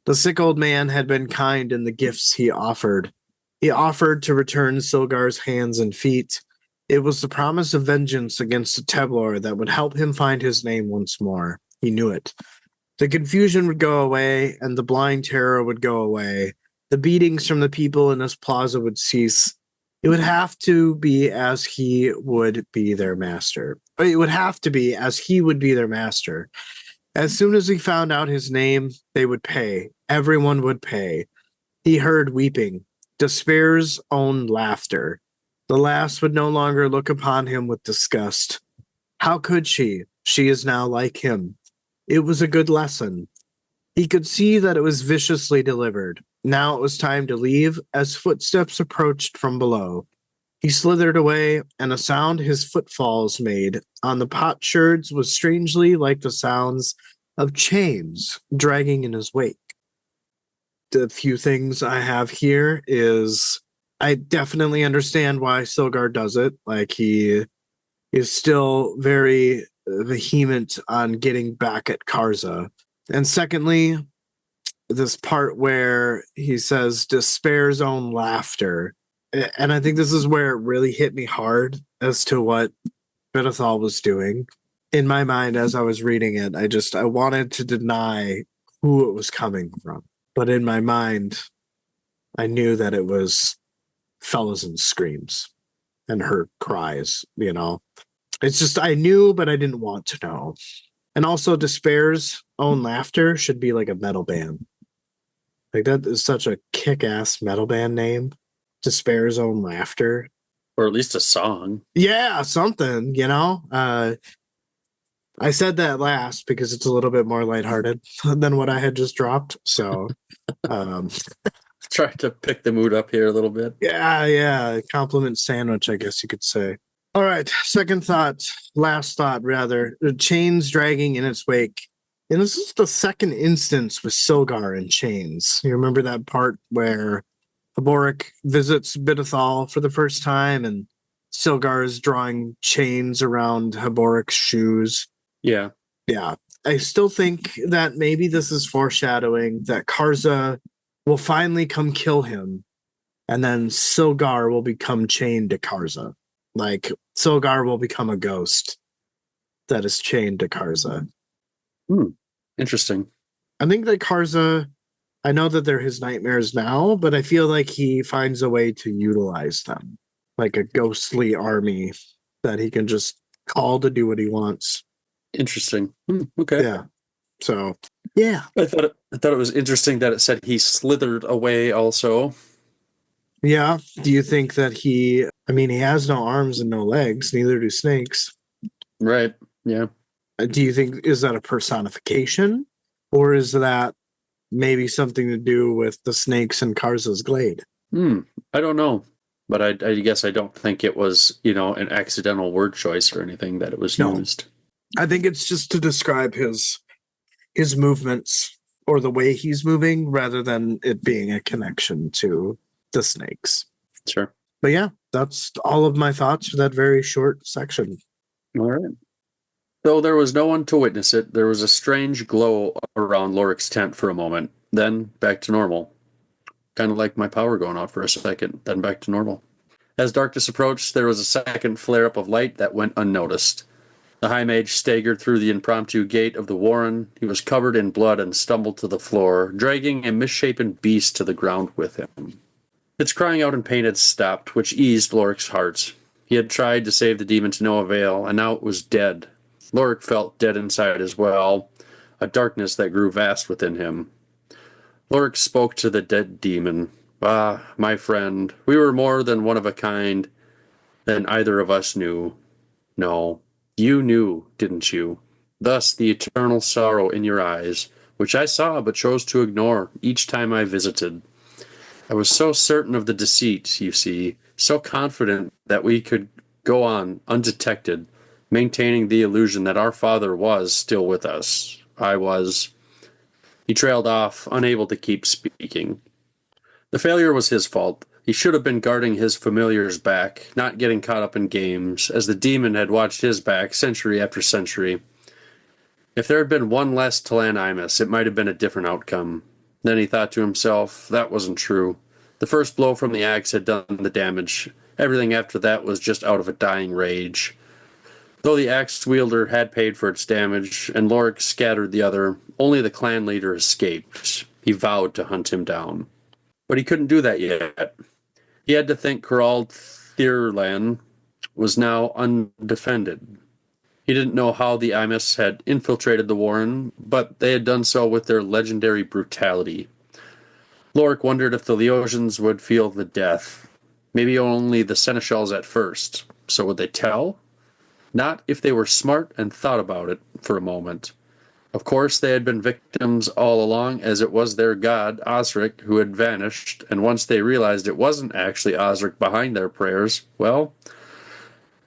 The sick old man had been kind in the gifts he offered. He offered to return Silgar's hands and feet. It was the promise of vengeance against the Teblor that would help him find his name once more. He knew it. The confusion would go away, and the blind terror would go away. The beatings from the people in this plaza would cease. It would have to be as he would be their master. It would have to be as he would be their master. As soon as he found out his name, they would pay. Everyone would pay. He heard weeping, despair's own laughter. The lass would no longer look upon him with disgust. How could she? She is now like him. It was a good lesson. He could see that it was viciously delivered. Now it was time to leave as footsteps approached from below. He slithered away, and a sound his footfalls made on the potsherds was strangely like the sounds of chains dragging in his wake. The few things I have here is I definitely understand why Silgar does it. Like, he is still very vehement on getting back at Karza. And secondly, this part where he says despair's own laughter. And I think this is where it really hit me hard as to what Bidethal was doing. In my mind, as I was reading it, I wanted to deny who it was coming from. But in my mind, I knew that it was Felazan's screams and her cries, It's just, I knew, but I didn't want to know. And also, Despair's Own Laughter should be like a metal band. Like, that is such a kick-ass metal band name. Despair's Own Laughter. Or at least a song. Yeah, something, I said that last because it's a little bit more lighthearted than what I had just dropped. So, Trying to pick the mood up here a little bit. Yeah. Compliment sandwich, I guess you could say. All right. Last thought, rather. The chains dragging in its wake. And this is the second instance with Silgar in chains. You remember that part where Heboric visits Bidethal for the first time and Silgar is drawing chains around Heboric's shoes? Yeah. Yeah. I still think that maybe this is foreshadowing that Karza will finally come kill him, and then Silgar will become chained to Karza. Like, Silgar will become a ghost that is chained to Karza. Interesting. I think that Karza, I know that they're his nightmares now, but I feel like he finds a way to utilize them. Like a ghostly army that he can just call to do what he wants. Interesting. Okay. Yeah. So, yeah. I thought it was interesting that it said he slithered away also. Yeah. Do you think that he has no arms and no legs, neither do snakes. Right. Yeah. Do you think, is that a personification? Or is that maybe something to do with the snakes in Karza's glade? I don't know. But I guess I don't think it was, an accidental word choice or anything that it was used. I think it's just to describe his movements or the way he's moving rather than it being a connection to the snakes. Sure. But yeah, that's all of my thoughts for that very short section. All right. Though there was no one to witness it, there was a strange glow around Lorik's tent for a moment, then back to normal. Kind of like my power going out for a second, then back to normal. As darkness approached, there was a second flare-up of light that went unnoticed. The High Mage staggered through the impromptu gate of the warren. He was covered in blood and stumbled to the floor, dragging a misshapen beast to the ground with him. Its crying out in pain had stopped, which eased Lorik's heart. He had tried to save the demon to no avail, and now it was dead. Lorik felt dead inside as well, a darkness that grew vast within him. Lorik spoke to the dead demon. Ah, my friend, we were more than one of a kind than either of us knew. No, you knew, didn't you? Thus the eternal sorrow in your eyes, which I saw but chose to ignore each time I visited. I was so certain of the deceit, you see, so confident that we could go on undetected, maintaining the illusion that our father was still with us. I was. He trailed off, unable to keep speaking. The failure was his fault. He should have been guarding his familiar's back, not getting caught up in games, as the demon had watched his back century after century. If there had been one less Talan Imus, it might have been a different outcome. Then he thought to himself, that wasn't true. The first blow from the axe had done the damage. Everything after that was just out of a dying rage. Though the axe wielder had paid for its damage, and Lorik scattered the other, only the clan leader escaped. He vowed to hunt him down. But he couldn't do that yet. He had to think Corald Thirlan was now undefended. He didn't know how the Imus had infiltrated the warren, but they had done so with their legendary brutality. Lorik wondered if the Leosians would feel the death. Maybe only the seneschals at first. So would they tell? Not if they were smart and thought about it for a moment. Of course, they had been victims all along, as it was their god, Osric, who had vanished, and once they realized it wasn't actually Osric behind their prayers, well,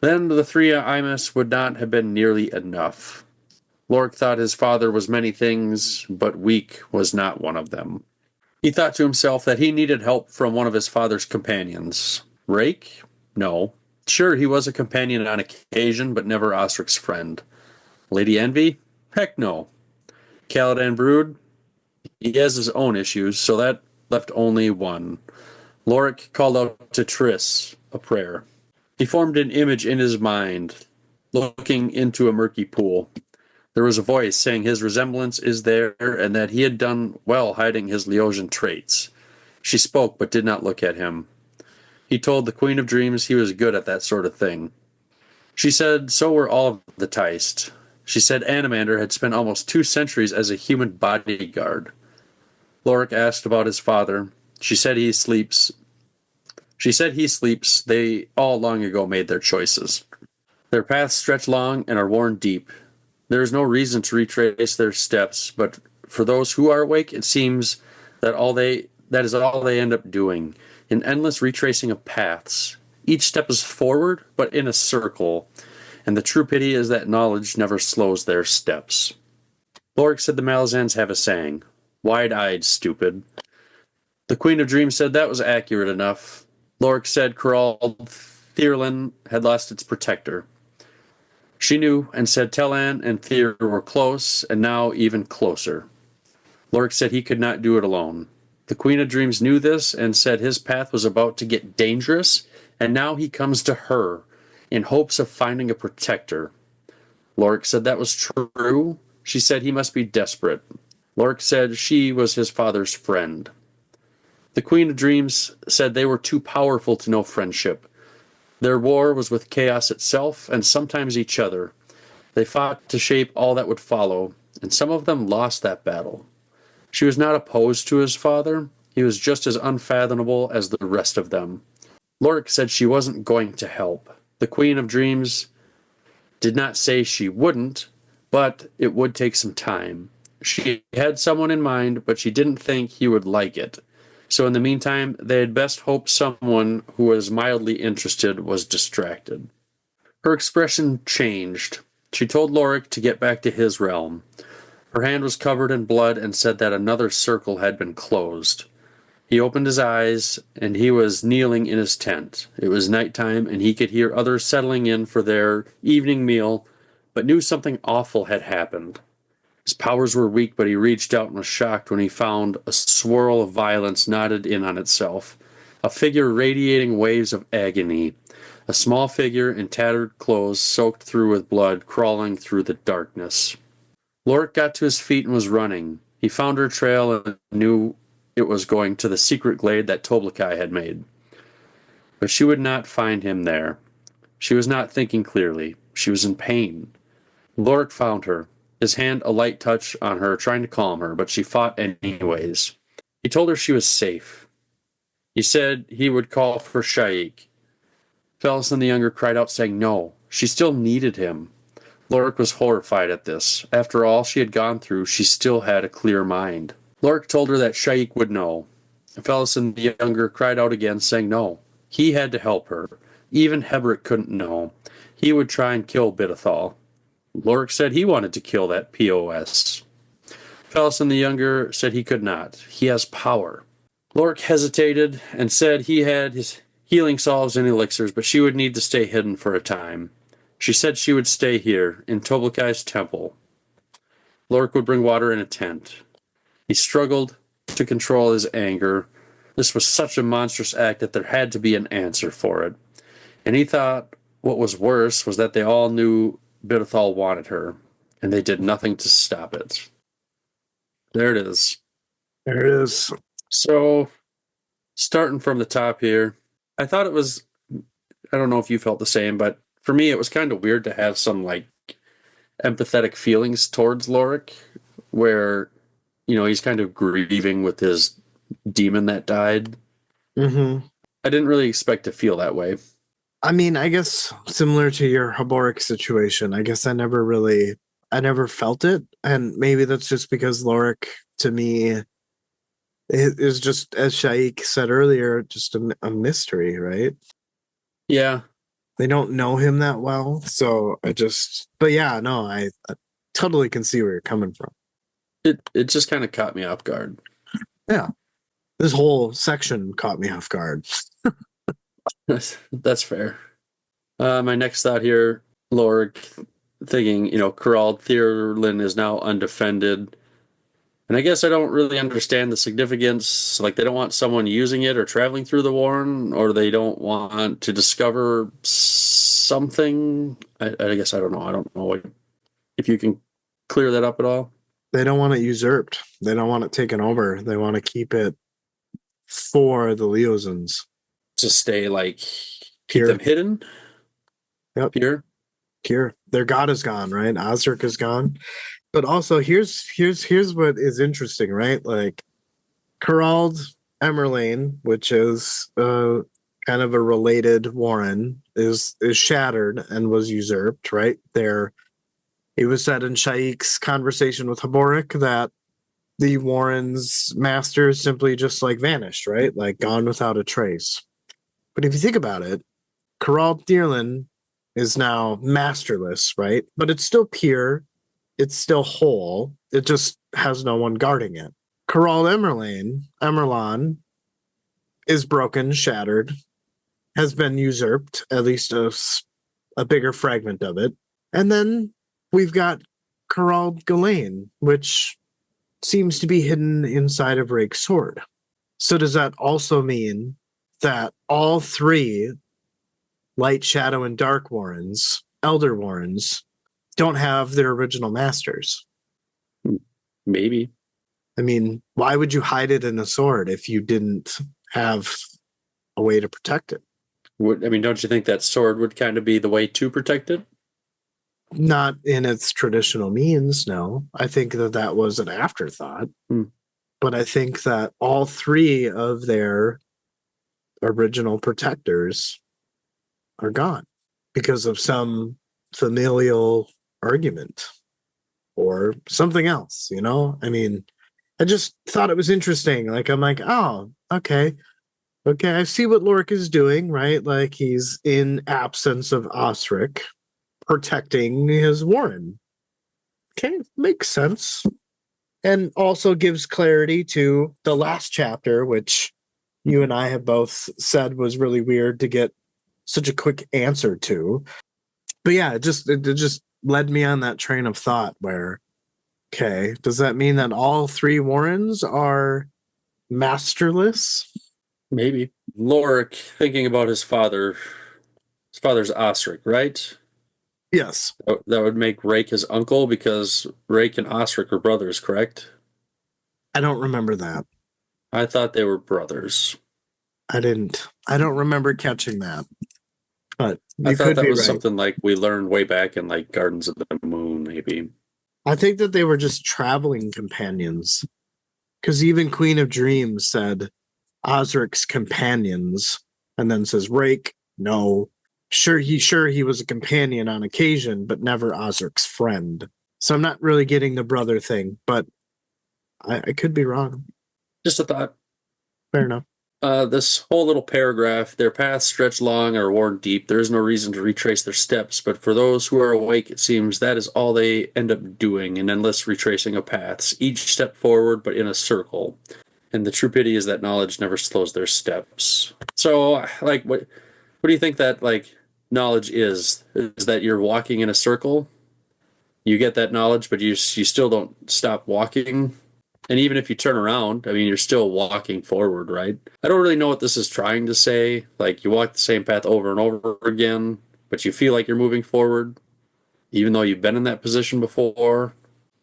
then the three Imus would not have been nearly enough. Lorik thought his father was many things, but weak was not one of them. He thought to himself that he needed help from one of his father's companions. Rake? No. Sure, he was a companion on occasion, but never Osric's friend. Lady Envy? Heck no. Caladan Brood? He has his own issues, so that left only one. Lorik called out to Triss, a prayer. He formed an image in his mind, looking into a murky pool. There was a voice saying his resemblance is there and that he had done well hiding his Leosian traits. She spoke but did not look at him. He told the Queen of Dreams he was good at that sort of thing. She said so were all of the Teist. She said Animander had spent almost 2 centuries as a human bodyguard. Lorik asked about his father. She said he sleeps. They all long ago made their choices. Their paths stretch long and are worn deep. There is no reason to retrace their steps, but for those who are awake, it seems that is all they end up doing, an endless retracing of paths. Each step is forward, but in a circle, and the true pity is that knowledge never slows their steps. Lorik said the Malazans have a saying, wide-eyed, stupid. The Queen of Dreams said that was accurate enough. Lorik said Corald Thirlan had lost its protector. She knew and said Talan and Thir were close, and now even closer. Lorik said he could not do it alone. The Queen of Dreams knew this and said his path was about to get dangerous, and now he comes to her in hopes of finding a protector. Lorik said that was true. She said he must be desperate. Lorik said she was his father's friend. The Queen of Dreams said they were too powerful to know friendship. Their war was with chaos itself and sometimes each other. They fought to shape all that would follow, and some of them lost that battle. She was not opposed to his father. He was just as unfathomable as the rest of them. Lorik said she wasn't going to help. The Queen of Dreams did not say she wouldn't, but it would take some time. She had someone in mind, but she didn't think he would like it. So in the meantime, they had best hope someone who was mildly interested was distracted. Her expression changed. She told Lorik to get back to his realm. Her hand was covered in blood and said that another circle had been closed. He opened his eyes, and he was kneeling in his tent. It was nighttime, and he could hear others settling in for their evening meal, but knew something awful had happened. His powers were weak, but he reached out and was shocked when he found a swirl of violence knotted in on itself, a figure radiating waves of agony, a small figure in tattered clothes soaked through with blood crawling through the darkness. Lorik got to his feet and was running. He found her trail and knew it was going to the secret glade that Toblakai had made. But she would not find him there. She was not thinking clearly. She was in pain. Lorik found her, his hand a light touch on her, trying to calm her, but she fought anyways. He told her she was safe. He said he would call for Sha'ik. Felison the Younger cried out, saying no. She still needed him. Lorik was horrified at this. After all she had gone through, she still had a clear mind. Lorik told her that Sha'ik would know. Felison the Younger cried out again, saying no. He had to help her. Even Heboric couldn't know. He would try and kill Bidethal. Lorik said he wanted to kill that POS. Felison the Younger said he could not. He has power. Lorik hesitated and said he had his healing salves and elixirs, but she would need to stay hidden for a time. She said she would stay here, in Toblakai's temple. Lorik would bring water in a tent. He struggled to control his anger. This was such a monstrous act that there had to be an answer for it. And he thought what was worse was that they all knew Bidethal wanted her, and they did nothing to stop it. There it is. There it is. So, starting from the top here, I thought it was, I don't know if you felt the same, but for me it was kind of weird to have some like empathetic feelings towards Lorik, where, you know, he's kind of grieving with his demon that died. Mm-hmm. I didn't really expect to feel that way. I mean, I guess similar to your Heboric situation, I guess I never felt it. And maybe that's just because Lorik, to me, is just, as Sha'ik said earlier, just a mystery, right? Yeah. They don't know him that well. So but yeah, no, I totally can see where you're coming from. It just kind of caught me off guard. Yeah. This whole section caught me off guard. That's fair. My next thought here, Lorik thinking, you know, Corald Thierlin is now undefended. And I guess I don't really understand the significance. Like, they don't want someone using it or traveling through the Warren, or they don't want to discover something. I guess I don't know. I don't know if you can clear that up at all. They don't want it usurped. They don't want it taken over. They want to keep it for the Leozans. To stay, like, Pure. keep them hidden? Yep. Pure. Their god is gone, right? Osric is gone. But also, here's what is interesting, right? Like, Corald Emerlane, which is kind of a related Warren, is shattered and was usurped, right? It was said in Sha'ik's conversation with Heboric that the Warren's masters simply just like vanished, right? Like gone without a trace. But if you think about it, Corald Thierlin is now masterless, right? But it's still pure. It's still whole. It just has no one guarding it. Corald Emerlan is broken, shattered, has been usurped, at least a bigger fragment of it. And then we've got Corald Ghislaine, which seems to be hidden inside of Rake's sword. So does that also mean that all three Light, Shadow, and Dark Warrens, Elder Warrens, don't have their original masters? Maybe. I mean, why would you hide it in a sword if you didn't have a way to protect it? Don't you think that sword would kind of be the way to protect it? Not in its traditional means, no. I think that was an afterthought. But I think that all three of their original protectors are gone because of some familial argument or something else, you know? I mean, I just thought it was interesting. Like, I'm like, oh, okay, I see what Lorik is doing, right? Like, he's in absence of Osric, protecting his Warren. Okay, makes sense. And also gives clarity to the last chapter, which you and I have both said was really weird to get such a quick answer to. But yeah, it just led me on that train of thought where, okay, does that mean that all three Warrens are masterless? Maybe. Lorik thinking about his father. His father's Osric, right? Yes. That would make Rake his uncle because Rake and Osric are brothers, correct? I don't remember that. I thought they were brothers. I don't remember catching that. But I you thought could that be was right. something like we learned way back in like Gardens of the Moon, maybe. I think that they were just traveling companions. Because even Queen of Dreams said Osric's companions, and then says Rake, no. Sure he was a companion on occasion, but never Osric's friend. So I'm not really getting the brother thing, but I could be wrong. Just a thought. Fair enough. This whole little paragraph, their paths stretch long or worn deep. There is no reason to retrace their steps, but for those who are awake, it seems that is all they end up doing, an endless retracing of paths, each step forward, but in a circle. And the true pity is that knowledge never slows their steps. So, like, what do you think that, like, knowledge is? Is that you're walking in a circle? You get that knowledge, but you still don't stop walking? And even if you turn around, I mean, you're still walking forward, right? I don't really know what this is trying to say. Like, you walk the same path over and over again, but you feel like you're moving forward, even though you've been in that position before,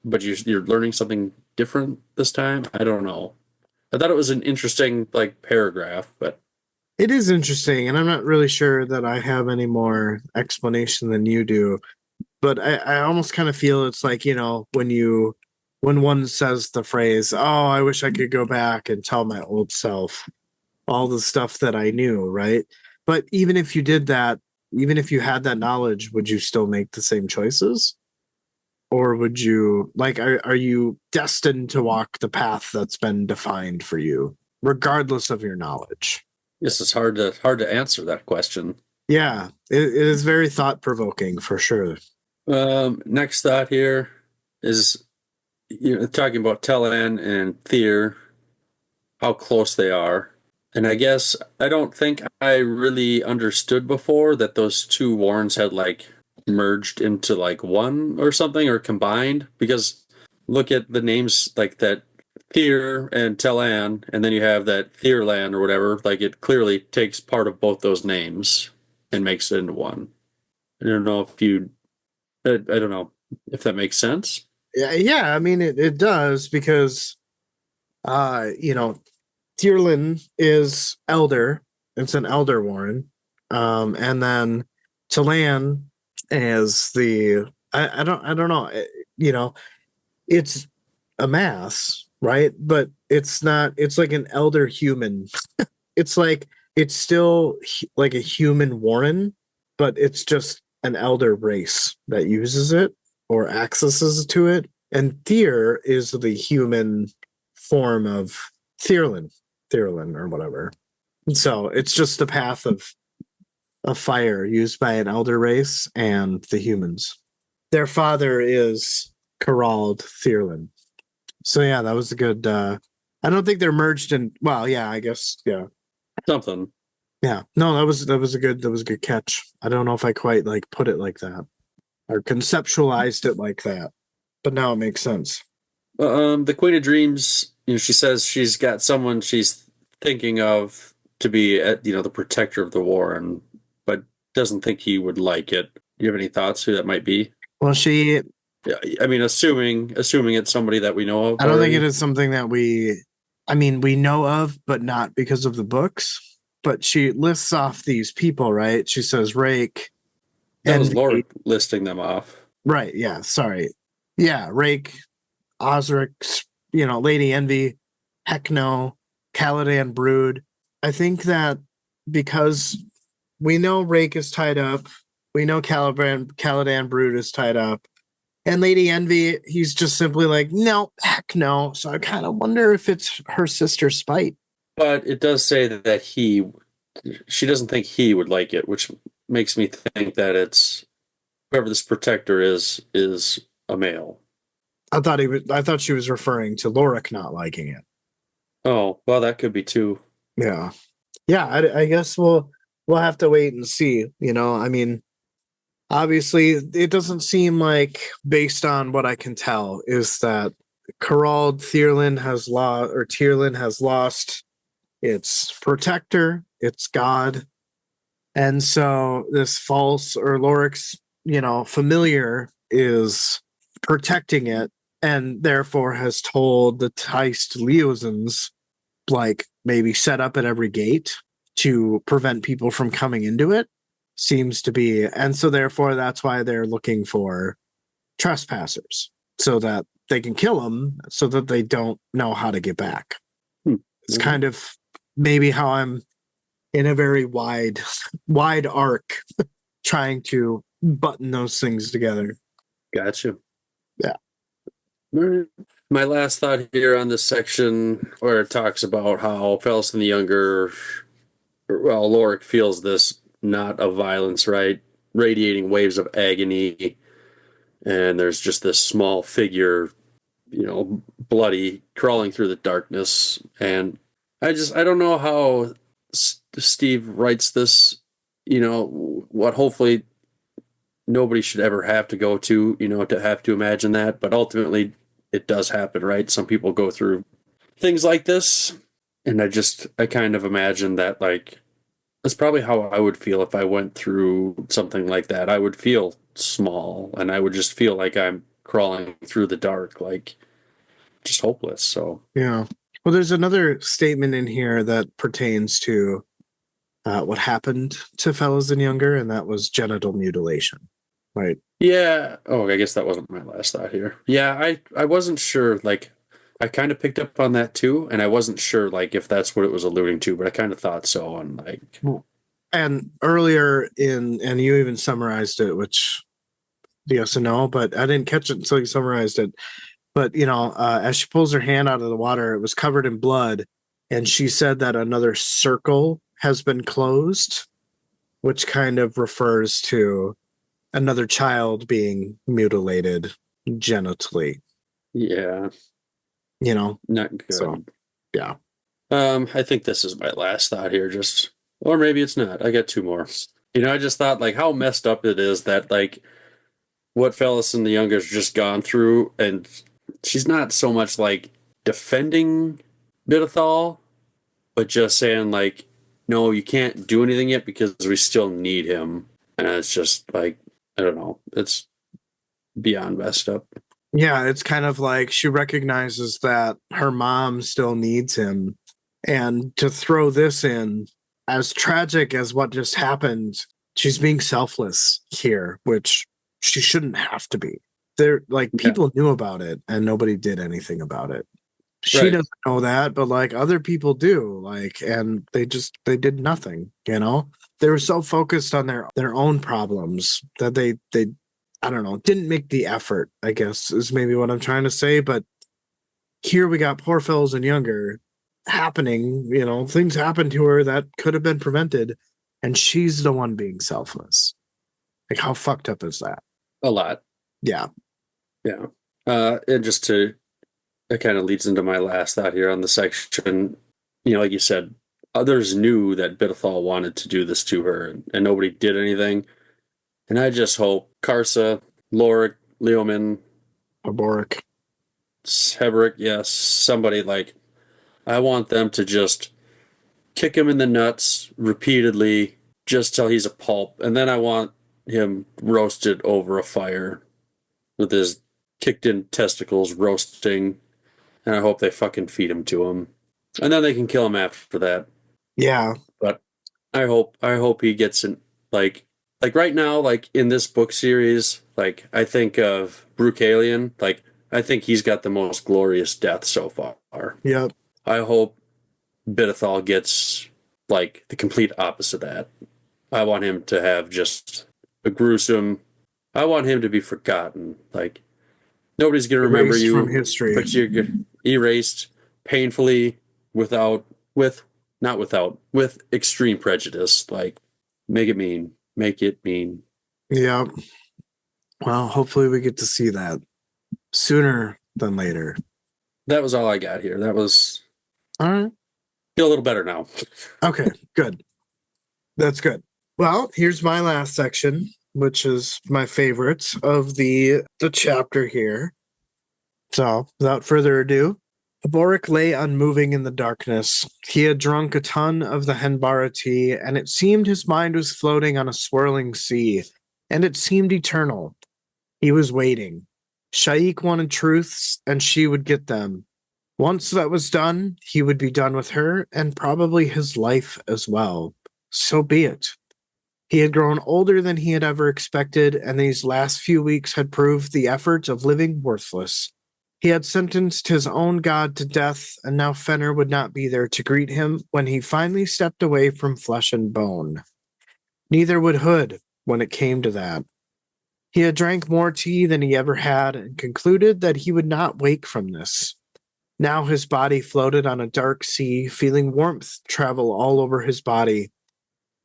but you're learning something different this time. I don't know. I thought it was an interesting, like, paragraph, but It is interesting, and I'm not really sure that I have any more explanation than you do. But I almost kind of feel it's like, when one says the phrase, oh, I wish I could go back and tell my old self all the stuff that I knew, right? But even if you did that, even if you had that knowledge, would you still make the same choices? Or would you, like, are you destined to walk the path that's been defined for you, regardless of your knowledge? this is hard to answer that question. Yeah, it is very thought provoking for sure. Next thought here is talking about Telan and Thier, how close they are. And I guess I don't think I really understood before that those two Warrens had like merged into like one or something or combined, because look at the names like that Thier and Telan, and then you have that Thierland or whatever. Like it clearly takes part of both those names and makes it into one. I don't know if I don't know if that makes sense. Yeah, I mean it does because you know, Tierlin is elder. It's an elder Warren. And then Talan is I don't know. You know, it's a mass, right? But it's not, it's like an elder human. It's like it's still like a human Warren, but it's just an elder race that uses it or accesses to it. And Thier is the human form of Thierlin or whatever. So it's just the path of fire used by an elder race and the humans. Their father is Corald Thierlin. So yeah, that was a good I don't think they're merged in, well, yeah, I guess, yeah. Something. Yeah. No, that was a good catch. I don't know if I quite like put it like that or conceptualized it like that. But now it makes sense. The Queen of Dreams, she says she's got someone she's thinking of to be, the protector of the Warren, but doesn't think he would like it. Do you have any thoughts who that might be? Well, Yeah, I mean, assuming it's somebody that we know of. I don't think already. it is something that we know of, but not because of the books. But she lists off these people, right? She says Rake. That was Envy. Lorik listing them off. Right, yeah, sorry. Yeah, Rake, Osric, Lady Envy, Heckno, Caladan Brood. I think that because we know Rake is tied up, we know Caladan Brood is tied up, and Lady Envy, he's just simply like, no, heck no. So I kind of wonder if it's her sister Spite. But it does say that she doesn't think he would like it, which makes me think that it's whoever this protector is a male. I thought she was referring to Lorik not liking it. Oh, well, that could be too. Yeah, I guess we'll have to wait and see. I mean, obviously, it doesn't seem like, based on what I can tell, is that Gerald Tierlin has lost its protector, its god, and so this false or Loric's, familiar is protecting it, and therefore has told the Teist Leosans, like, maybe set up at every gate to prevent people from coming into it. Seems to be, and so therefore that's why they're looking for trespassers, so that they can kill them, so that they don't know how to get back. It's kind of maybe how I'm in a very wide arc trying to button those things together. Gotcha. Yeah. My last thought here on this section, where it talks about how Felson the Younger, well, Lorik feels this knot of violence, right? Radiating waves of agony. And there's just this small figure, bloody, crawling through the darkness. And I don't know how Steve writes this, what hopefully nobody should ever have to go to, to have to imagine that. But ultimately, it does happen, right? Some people go through things like this. And I kind of imagine that, like, that's probably how I would feel if I went through something like that. I would feel small, and I would just feel like I'm crawling through the dark, like just hopeless. So yeah. Well, there's another statement in here that pertains to what happened to Fellows and Younger, and that was genital mutilation, right? yeah. Oh, I guess that wasn't my last thought here. Yeah, I wasn't sure. Like, I kind of picked up on that too, and I wasn't sure like if that's what it was alluding to, but I kind of thought so. And like, and earlier and you even summarized it, which yes and no, but I didn't catch it until you summarized it. But as she pulls her hand out of the water, it was covered in blood, and she said that another circle has been closed, which kind of refers to another child being mutilated genitally. yeah, not good. So, yeah. I think this is my last thought here, or maybe it's not. I got two more. I just thought like how messed up it is that like what Fellison the Younger's just gone through, and she's not so much like defending Bidethal, but just saying like, no, you can't do anything yet because we still need him. And it's just like, I don't know, it's beyond messed up. Yeah, it's kind of like she recognizes that her mom still needs him. And to throw this in, as tragic as what just happened, she's being selfless here, which she shouldn't have to be. There, like, people knew about it and nobody did anything about it. She doesn't know that, but like other people do, like, and they did nothing, They were so focused on their own problems that they I don't know, didn't make the effort, I guess, is maybe what I'm trying to say. But here we got poor Fellows and Younger happening, things happened to her that could have been prevented, and she's the one being selfless. Like, how fucked up is that? A lot. Yeah. Yeah. And just that kind of leads into my last thought here on the section. Like you said, others knew that Bidethal wanted to do this to her, and nobody did anything. And I just hope Karsa, Lorik, Leoman, Heboric, yes, somebody like, I want them to just kick him in the nuts repeatedly just till he's a pulp. And then I want him roasted over a fire with his kicked in testicles roasting. And I hope they fucking feed him to him. And then they can kill him after that. Yeah. But I hope he gets in, like right now, like in this book series, like I think of Brucalion, like I think he's got the most glorious death so far. Yep. I hope Bidethal gets like the complete opposite of that. I want him to have just a gruesome, I want him to be forgotten. Like nobody's going to remember you from history, but you're erased painfully with extreme prejudice. Like make it mean. Yeah. Well, hopefully we get to see that sooner than later. That was all I got here. That was all right. Feel a little better now. Okay, good. That's good. Well, here's my last section. which is my favorite of the chapter here. So, without further ado, Heboric lay unmoving in the darkness. He had drunk a ton of the Henbara tea, and it seemed his mind was floating on a swirling sea, and it seemed eternal. He was waiting. Sha'ik wanted truths, and she would get them. Once that was done, he would be done with her, and probably his life as well. So be it. He had grown older than he had ever expected, and these last few weeks had proved the effort of living worthless. He had sentenced his own god to death, and now Fenner would not be there to greet him when he finally stepped away from flesh and bone. Neither would Hood when it came to that. He had drank more tea than he ever had and concluded that he would not wake from this. Now his body floated on a dark sea, feeling warmth travel all over his body.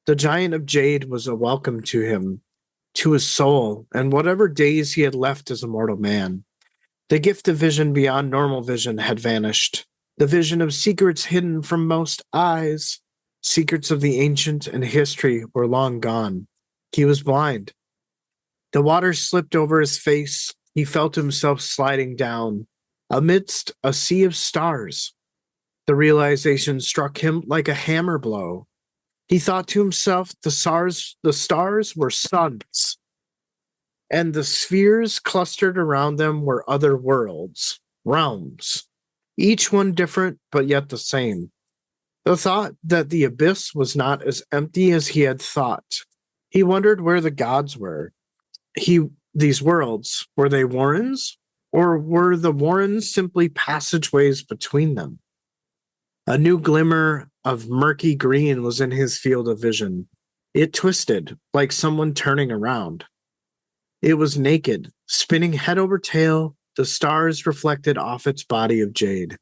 The giant of jade was a welcome to him, to his soul, and whatever days he had left as a mortal man. The gift of vision beyond normal vision had vanished. The vision of secrets hidden from most eyes, secrets of the ancient and history, were long gone. He was blind. The water slipped over his face. He felt himself sliding down, amidst a sea of stars. The realization struck him like a hammer blow. He thought to himself, the stars were suns, and the spheres clustered around them were other worlds, realms, each one different but yet the same. The thought that the abyss was not as empty as he had thought. He wondered where the gods were. These worlds, were they warrens? Or were the warrens simply passageways between them? A new glimmer of murky green was in his field of vision. It twisted, like someone turning around. It was naked, spinning head over tail, the stars reflected off its body of jade.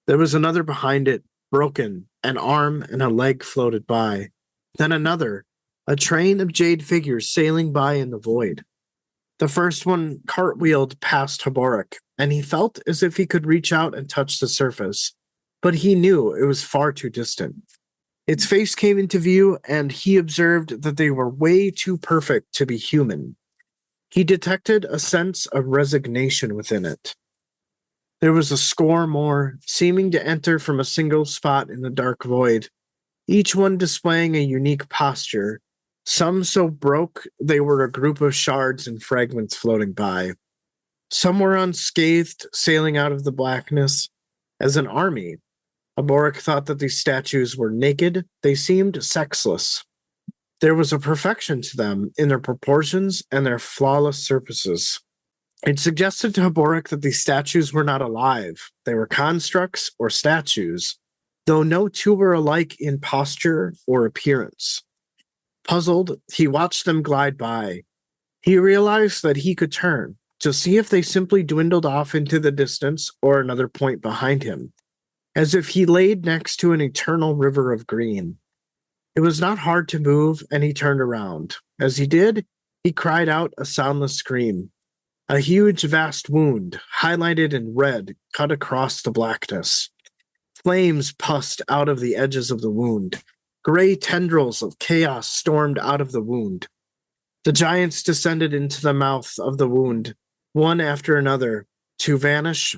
There was another behind it, broken, an arm and a leg floated by. Then another, a train of jade figures sailing by in the void. The first one cartwheeled past Heboric, and he felt as if he could reach out and touch the surface, but he knew it was far too distant. Its face came into view, and he observed that they were way too perfect to be human. He detected a sense of resignation within it. There was a score more, seeming to enter from a single spot in the dark void, each one displaying a unique posture, some so broke they were a group of shards and fragments floating by. Some were unscathed, sailing out of the blackness. As an army, Heboric thought that these statues were naked, they seemed sexless. There was a perfection to them in their proportions and their flawless surfaces. It suggested to Heboric that these statues were not alive. They were constructs or statues, though no two were alike in posture or appearance. Puzzled, he watched them glide by. He realized that he could turn to see if they simply dwindled off into the distance or another point behind him, as if he laid next to an eternal river of green. It was not hard to move, and he turned around. As he did, he cried out a soundless scream. A huge, vast wound, highlighted in red, cut across the blackness. Flames pussed out of the edges of the wound. Gray tendrils of chaos stormed out of the wound. The giants descended into the mouth of the wound, one after another, to vanish.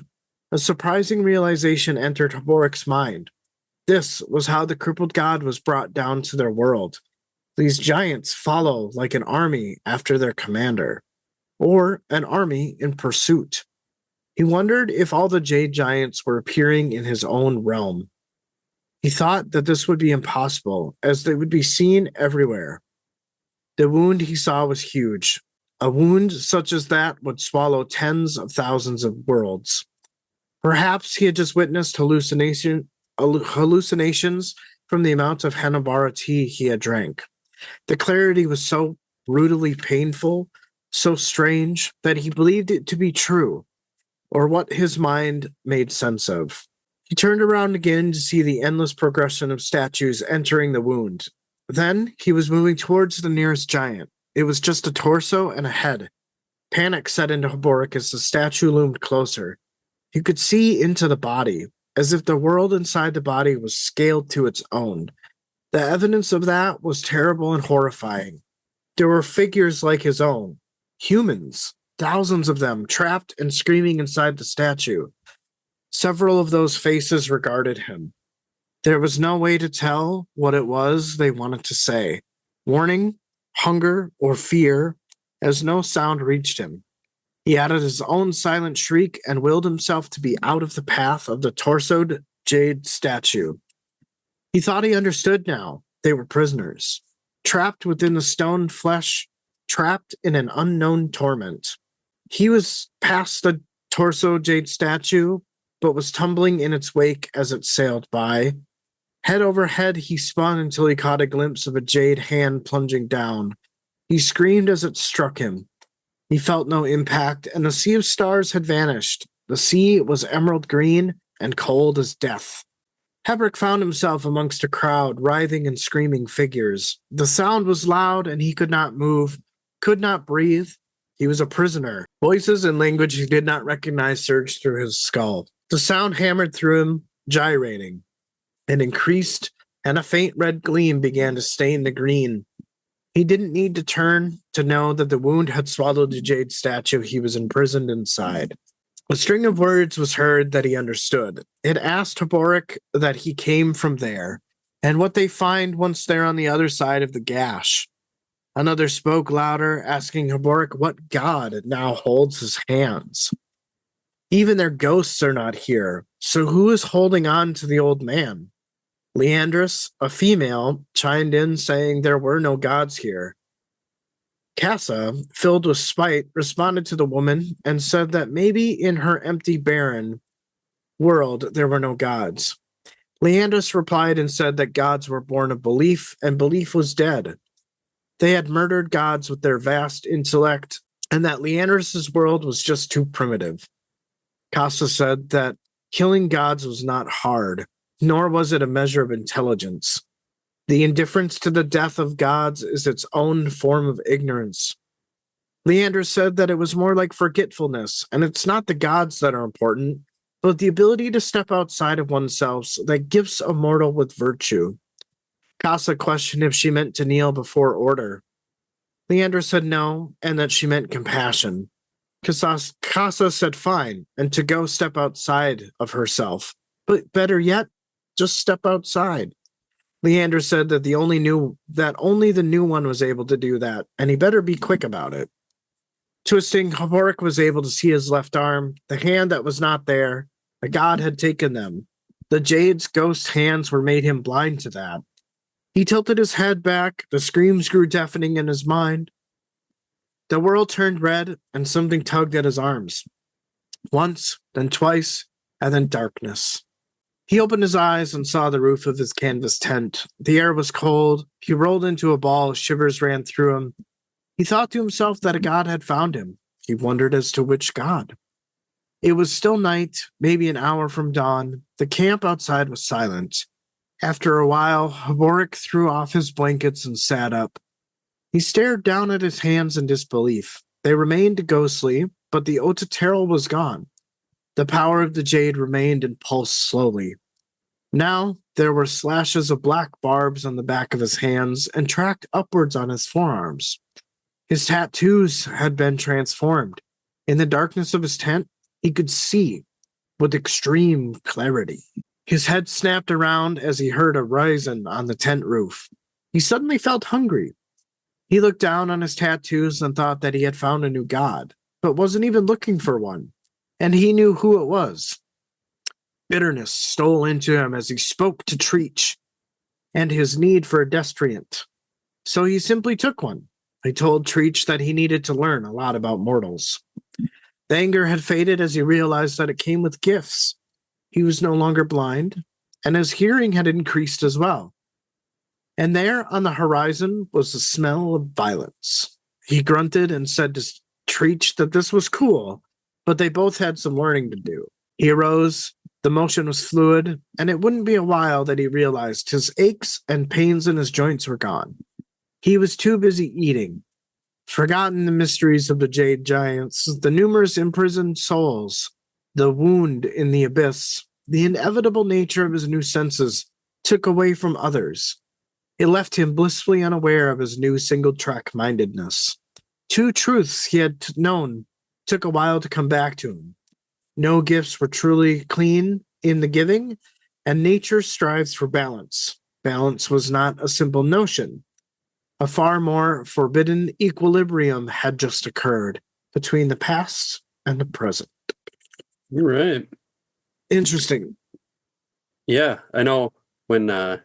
A surprising realization entered Heboric's mind. This was how the crippled god was brought down to their world. These giants follow like an army after their commander, or an army in pursuit. He wondered if all the jade giants were appearing in his own realm. He thought that this would be impossible, as they would be seen everywhere. The wound he saw was huge. A wound such as that would swallow tens of thousands of worlds. Perhaps he had just witnessed hallucinations from the amount of Henbara tea he had drank. The clarity was so brutally painful, so strange, that he believed it to be true, or what his mind made sense of. He turned around again to see the endless progression of statues entering the wound. Then he was moving towards the nearest giant. It was just a torso and a head. Panic set into Heboric as the statue loomed closer. He could see into the body, as if the world inside the body was scaled to its own. The evidence of that was terrible and horrifying. There were figures like his own, humans, thousands of them, trapped and screaming inside the statue. Several of those faces regarded him. There was no way to tell what it was they wanted to say. Warning, hunger, or fear, as no sound reached him. He added his own silent shriek and willed himself to be out of the path of the torsoed jade statue. He thought he understood now. They were prisoners, trapped within the stone flesh, trapped in an unknown torment. He was past the torso jade statue, but was tumbling in its wake as it sailed by. Head over head, he spun until he caught a glimpse of a jade hand plunging down. He screamed as it struck him. He felt no impact, and the sea of stars had vanished. The sea was emerald green and cold as death. Heboric found himself amongst a crowd, writhing and screaming figures. The sound was loud, and he could not move, could not breathe. He was a prisoner. Voices and language he did not recognize surged through his skull. The sound hammered through him, gyrating. It increased, and a faint red gleam began to stain the green. He didn't need to turn to know that the wound had swallowed the jade statue he was imprisoned inside. A string of words was heard that he understood. It asked Heboric that he came from there, and what they find once they're on the other side of the gash. Another spoke louder, asking Heboric what god now holds his hands. Even their ghosts are not here, so who is holding on to the old man? Leandris, a female, chimed in saying there were no gods here. Casa, filled with spite, responded to the woman and said that maybe in her empty, barren world there were no gods. Leandris replied and said that gods were born of belief, and belief was dead. They had murdered gods with their vast intellect, and that Leandris' world was just too primitive. Casa said that killing gods was not hard, nor was it a measure of intelligence. The indifference to the death of gods is its own form of ignorance. Leander said that it was more like forgetfulness, and it's not the gods that are important, but the ability to step outside of oneself that gives a mortal with virtue. Casa questioned if she meant to kneel before order. Leander said no, and that she meant compassion. Casa said fine, and to go step outside of herself. But better yet, just step outside. Leander said that only the new one was able to do that, and he better be quick about it. Twisting, Heboric was able to see his left arm, the hand that was not there. A god had taken them. The jade's ghost hands were made him blind to that. He tilted his head back, the screams grew deafening in his mind. The world turned red, and something tugged at his arms. Once, then twice, and then darkness. He opened his eyes and saw the roof of his canvas tent. The air was cold. He rolled into a ball. Shivers ran through him. He thought to himself that a god had found him. He wondered as to which god. It was still night, maybe an hour from dawn. The camp outside was silent. After a while, Heboric threw off his blankets and sat up. He stared down at his hands in disbelief. They remained ghostly, but the Otateril was gone. The power of the jade remained and pulsed slowly. Now there were slashes of black barbs on the back of his hands and tracked upwards on his forearms. His tattoos had been transformed. In the darkness of his tent, he could see with extreme clarity. His head snapped around as he heard a raisin on the tent roof. He suddenly felt hungry. He looked down on his tattoos and thought that he had found a new god, but wasn't even looking for one. And he knew who it was. Bitterness stole into him as he spoke to Treach and his need for a destriant. So he simply took one. He told Treach that he needed to learn a lot about mortals. The anger had faded as he realized that it came with gifts. He was no longer blind, and his hearing had increased as well. And there on the horizon was the smell of violence. He grunted and said to Treach that this was cool, but they both had some learning to do. He arose, the motion was fluid, and it wouldn't be a while that he realized his aches and pains in his joints were gone. He was too busy eating, forgotten the mysteries of the jade giants, the numerous imprisoned souls, the wound in the abyss, the inevitable nature of his new senses took away from others. It left him blissfully unaware of his new single-track mindedness. Two truths he had known took a while to come back to him. No gifts were truly clean in the giving, and nature strives for balance. Balance was not a simple notion. A far more forbidden equilibrium had just occurred between the past and the present. You're right. Interesting. Yeah, I know when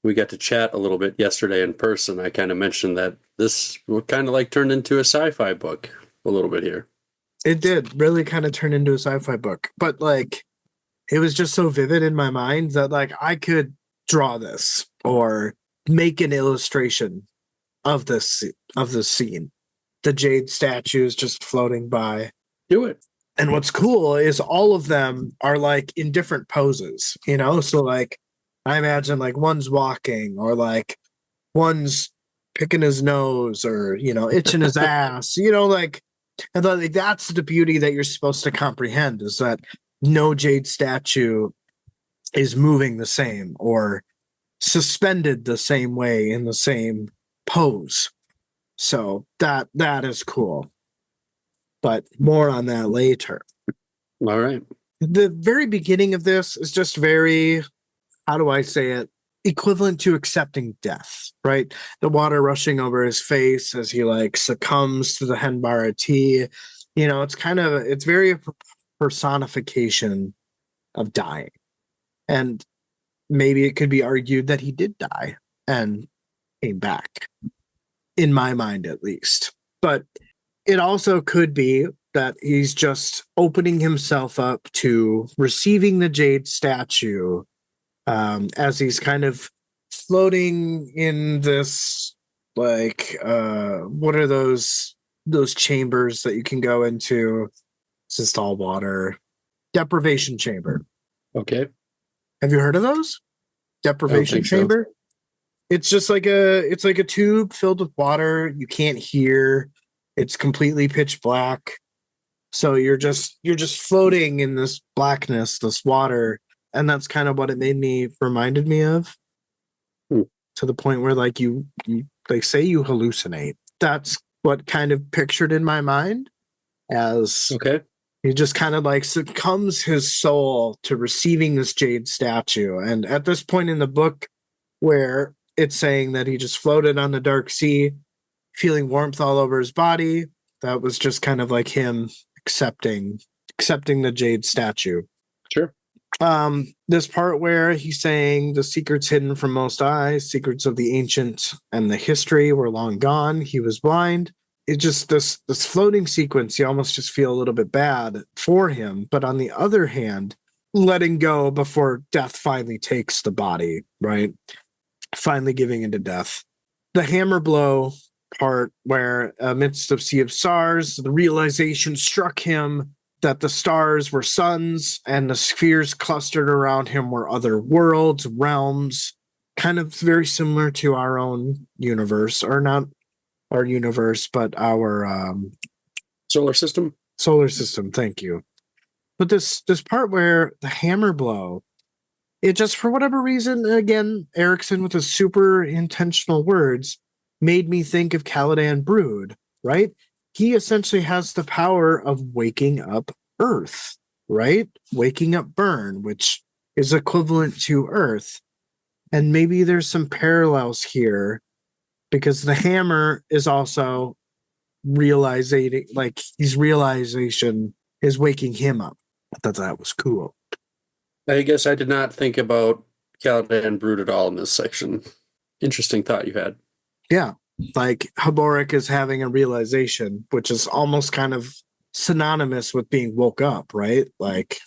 we got to chat a little bit yesterday in person, I kind of mentioned that this would kind of like turn into a sci-fi book a little bit here. It did really kind of turn into a sci-fi book, but like it was just so vivid in my mind that like I could draw this or make an illustration of this scene. The jade statues just floating by. Do it. And what's cool is all of them are like in different poses, you know? So like I imagine like one's walking or like one's picking his nose or, you know, itching his ass, you know, like, and then, like that's the beauty that you're supposed to comprehend is that no jade statue is moving the same or suspended the same way in the same pose. So that is cool. But more on that later. All right. The very beginning of this is just very, how do I say it? Equivalent to accepting death, right? The water rushing over his face as he like succumbs to the Henbara tea. You know, it's very a personification of dying. And maybe it could be argued that he did die and came back, in my mind at least. But it also could be that he's just opening himself up to receiving the jade statue as he's kind of floating in this, like, what are those chambers that you can go into? It's just all water. Deprivation chamber. Okay. Have you heard of those? Deprivation chamber? So. It's just like a tube filled with water. You can't hear. It's completely pitch black. So you're just floating in this blackness, this water, and that's kind of what it reminded me of. To the point where like you they say you hallucinate. That's what kind of pictured in my mind as okay. He just kind of like succumbs his soul to receiving this jade statue. And at this point in the book where it's saying that he just floated on the dark sea, feeling warmth all over his body, that was just kind of like him accepting the jade statue. Sure. This part where he's saying the secrets hidden from most eyes, secrets of the ancient and the history were long gone. He was blind. It just this floating sequence, you almost just feel a little bit bad for him. But on the other hand, letting go before death finally takes the body, right? Finally giving into death. The hammer blow part where amidst the sea of stars, the realization struck him that the stars were suns and the spheres clustered around him were other worlds, realms, kind of very similar to our own universe, or not our universe, but our solar system. Solar system, thank you. But this part where the hammer blow, it just, for whatever reason, again, Erickson with his super intentional words, made me think of Caladan Brood, right? He essentially has the power of waking up Earth, right? Waking up Burn, which is equivalent to Earth. And maybe there's some parallels here because the hammer is also realizing, like his realization is waking him up. I thought that was cool. I guess I did not think about Caladan Brood at all in this section. Interesting thought you had. Yeah, like Heboric is having a realization, which is almost kind of synonymous with being woke up, right? Like,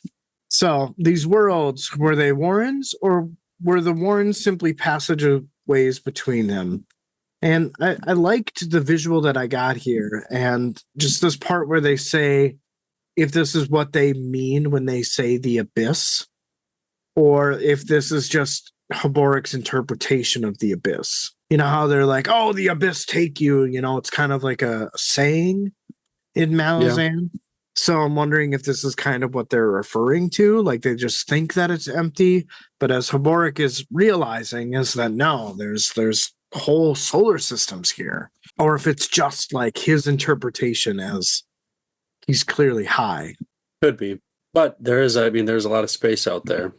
so these worlds, were they Warrens or were the Warrens simply passageways between them? And I liked the visual that I got here, and just this part where they say if this is what they mean when they say the abyss, or if this is just Heboric's interpretation of the abyss. You know how they're like, oh, the abyss take you, you know, it's kind of like a saying in Malazan. Yeah. So I'm wondering if this is kind of what they're referring to, like they just think that it's empty, but as Heboric is realizing is that no, there's whole solar systems here. Or if it's just like his interpretation as he's clearly high. Could be. But there's a lot of space out there.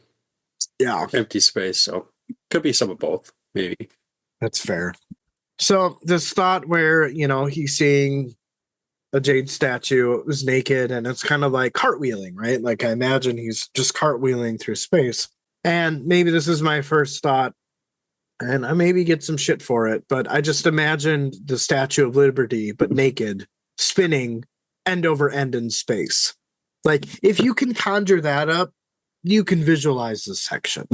Yeah, Empty space, so could be some of both, maybe. that's fair. So this thought where, he's seeing a jade statue is naked and it's kind of like cartwheeling, right? Like I imagine he's just cartwheeling through space. And maybe this is my first thought, and I maybe get some shit for it, but I just imagined the Statue of Liberty, but naked, spinning end over end in space. Like if you can conjure that up, you can visualize this section.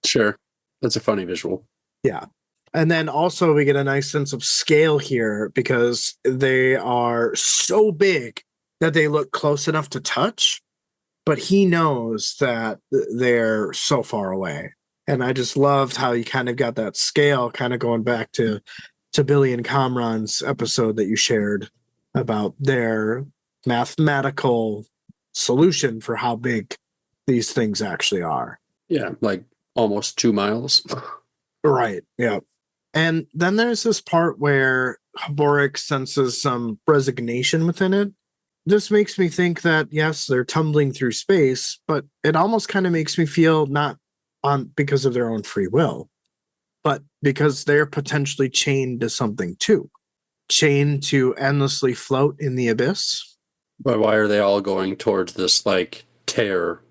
Sure. That's a funny visual. Yeah. And then also we get a nice sense of scale here because they are so big that they look close enough to touch, but he knows that they're so far away. And I just loved how you kind of got that scale, kind of going back to Billy and Kamran's episode that you shared about their mathematical solution for how big these things actually are. Yeah, like almost 2 miles. Right. Yeah. And then there's this part where Heboric senses some resignation within it. This makes me think that, yes, they're tumbling through space, but it almost kind of makes me feel not on because of their own free will, but because they're potentially chained to something too. Chained to endlessly float in the abyss. But why are they all going towards this, like, tear?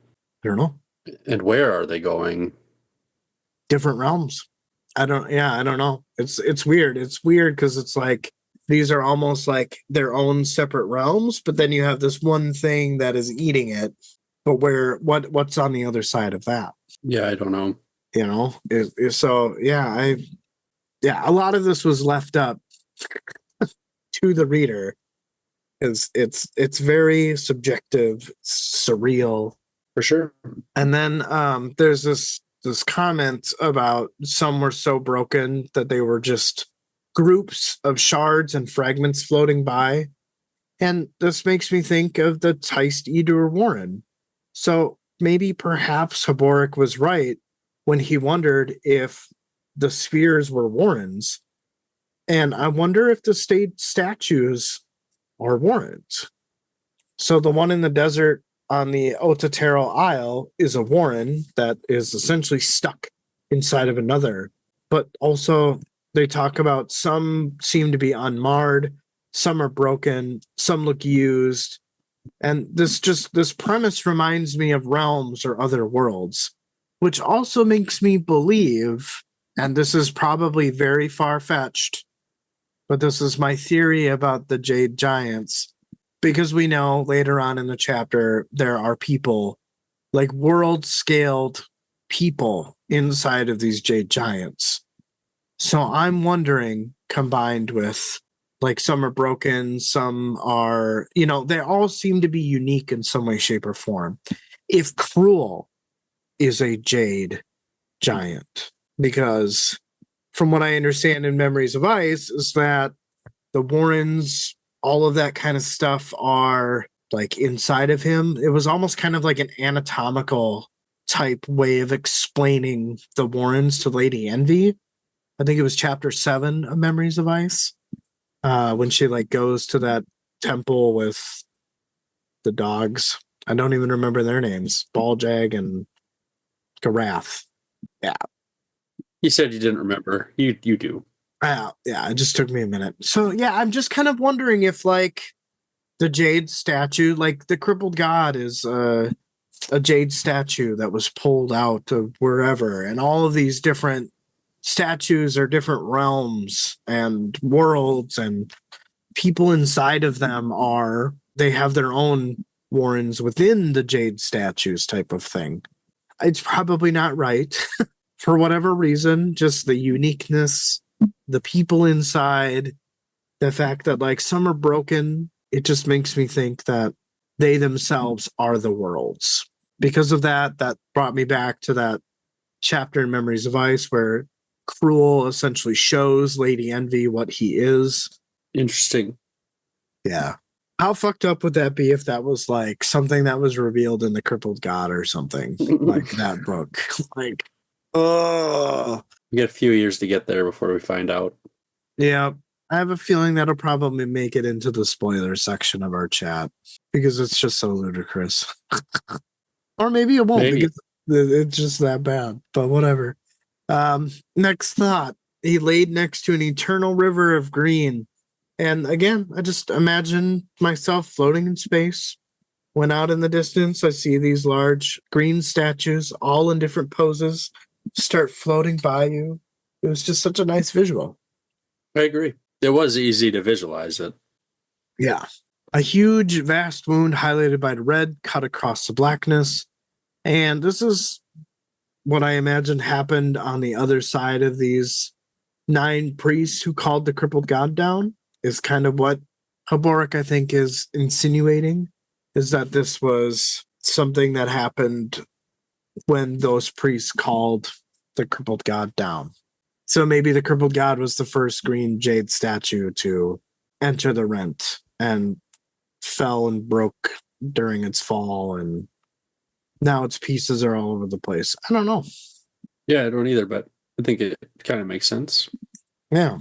I don't know. And where are they going? Different realms. I don't know. It's weird. It's weird because it's like these are almost like their own separate realms, but then you have this one thing that is eating it. But what's on the other side of that? Yeah, I don't know. A lot of this was left up to the reader. It's very subjective, surreal. For sure. And then there's this comment about some were so broken that they were just groups of shards and fragments floating by. And this makes me think of the Teist Edur Warren. So maybe perhaps Heboric was right when he wondered if the spheres were Warrens. And I wonder if the state statues are Warrens. So the one in the desert on the Otatero Isle is a Warren that is essentially stuck inside of another. But also they talk about some seem to be unmarred, some are broken, some look used. And this premise reminds me of realms or other worlds, which also makes me believe, and this is probably very far-fetched, but this is my theory about the Jade Giants, because we know later on in the chapter there are people, like world-scaled people inside of these Jade Giants. So I'm wondering, combined with, like, some are broken, some are, they all seem to be unique in some way, shape, or form. If Cruel is a Jade Giant, because from what I understand in Memories of Ice is that the Warrens, all of that kind of stuff are like inside of him. It was almost kind of like an anatomical type way of explaining the Warrens to Lady Envy. I think it was chapter 7 of Memories of Ice, when she like goes to that temple with the dogs. I don't even remember their names. Baljag and Garath. Yeah. You said you didn't remember. You do. Yeah, it just took me a minute. So yeah, I'm just kind of wondering if like the Jade statue, like the crippled god is a Jade statue that was pulled out of wherever, and all of these different statues are different realms and worlds, and people inside of them they have their own Warrens within the Jade statues type of thing. It's probably not right for whatever reason, just the uniqueness, the people inside, the fact that like some are broken, it just makes me think that they themselves are the worlds. Because of that brought me back to that chapter in Memories of Ice where Cruel essentially shows Lady Envy what he is. Interesting. Yeah. How fucked up would that be if that was like something that was revealed in the Crippled God or something like that book? Like, oh, We got a few years to get there before we find out. yeah. I have a feeling that'll probably make it into the spoiler section of our chat because it's just so ludicrous. Or maybe it won't Maybe. because it's just that bad, but whatever. Next thought. He laid next to an eternal river of green. And again, I just imagine myself floating in space. When out in the distance, I see these large green statues, all in different poses, start floating by you. It was just such a nice visual. I agree. It was easy to visualize it. Yeah. A huge, vast wound highlighted by the red cut across the blackness. And this is what I imagine happened on the other side of these 9 priests who called the crippled god down, is kind of what Heboric, I think, is insinuating, is that this was something that happened when those priests called the crippled god down. So maybe the crippled god was the first green jade statue to enter the rent and fell and broke during its fall, and now its pieces are all over the place. I don't know. Yeah, I don't either, but I think it kind of makes sense. Yeah.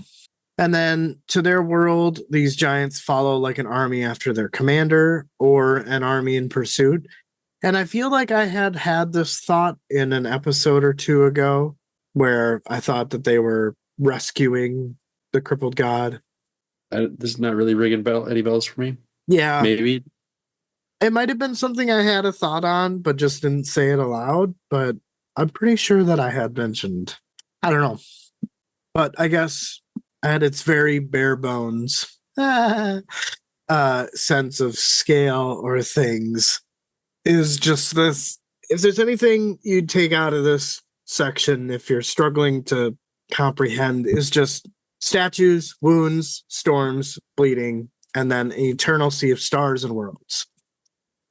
And then to their world, these giants follow like an army after their commander or an army in pursuit. And I feel like I had this thought in an episode or two ago where I thought that they were rescuing the crippled god. This is not really ringing any bells for me. Yeah. Maybe. It might have been something I had a thought on, but just didn't say it aloud. But I'm pretty sure that I had mentioned. I don't know. But I guess at its very bare bones sense of scale or things is just this. If there's anything you'd take out of this section, if you're struggling to comprehend, is just statues, wounds, storms, bleeding, and then an eternal sea of stars and worlds.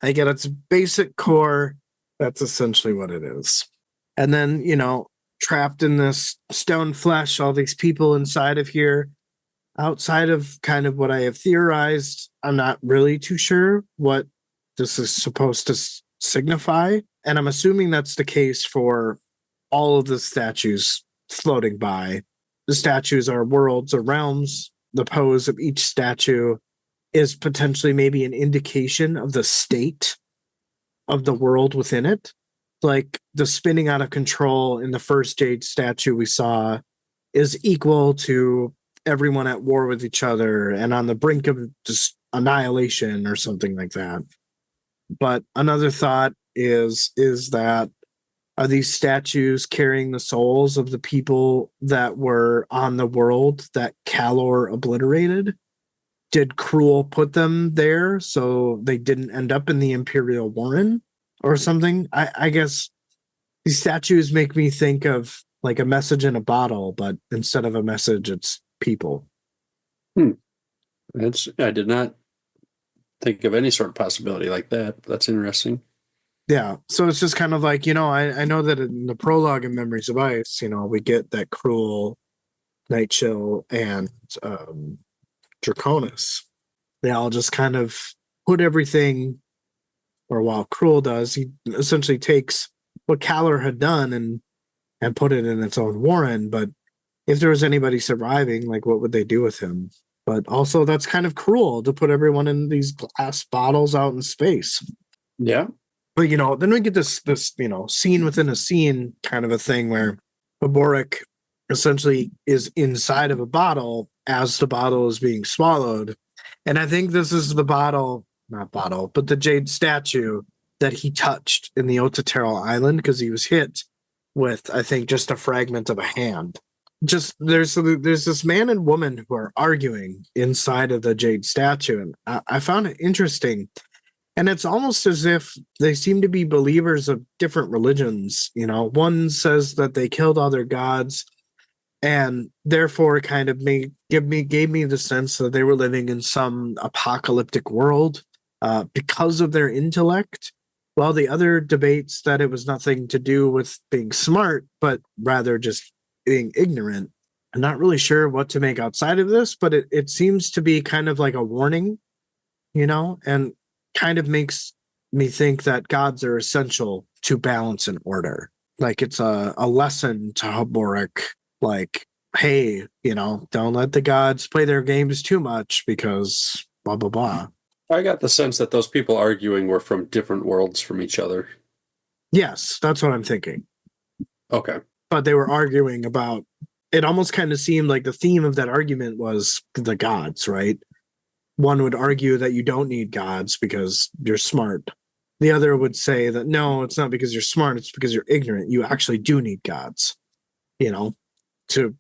I get its basic core. That's essentially what it is. And then, trapped in this stone flesh, all these people inside of here, outside of kind of what I have theorized, I'm not really too sure what this is supposed to signify. And I'm assuming that's the case for all of the statues floating by. The statues are worlds or realms. The pose of each statue is potentially maybe an indication of the state of the world within it. Like the spinning out of control in the first jade statue we saw is equal to everyone at war with each other and on the brink of just annihilation or something like that. But another thought is that are these statues carrying the souls of the people that were on the world that Calor obliterated? Did Cruel put them there so they didn't end up in the Imperial Warren or something? I guess these statues make me think of like a message in a bottle, but instead of a message, it's people. I did not think of any sort of possibility like that. That's interesting. Yeah. So it's just kind of like, I know that in the prologue in Memories of Ice, we get that Cruel, Night Chill, and Draconis. They all just kind of put everything, or while Cruel does, he essentially takes what Calor had done and put it in its own warren. But if there was anybody surviving, like what would they do with him? But also that's kind of cruel to put everyone in these glass bottles out in space. Yeah. But then we get this scene within a scene kind of a thing where Heboric essentially is inside of a bottle as the bottle is being swallowed. And I think this is the but the jade statue that he touched in the Otaterral Island because he was hit with, I think, just a fragment of a hand. Just there's this man and woman who are arguing inside of the jade statue, and I found it interesting. And it's almost as if they seem to be believers of different religions. One says that they killed all their gods, and therefore kind of gave me the sense that they were living in some apocalyptic world because of their intellect, while the other debates that it was nothing to do with being smart, but rather just being ignorant. I'm not really sure what to make outside of this, but it seems to be kind of like a warning and kind of makes me think that gods are essential to balance and order. Like it's a lesson to Heboric, like, hey, don't let the gods play their games too much because blah, blah, blah. I got the sense that those people arguing were from different worlds from each other. Yes, that's what I'm thinking. Okay. But they were arguing about, it almost kind of seemed like the theme of that argument was the gods, right? One would argue that you don't need gods because you're smart. The other would say that no, it's not because you're smart, it's because you're ignorant. You actually do need gods, to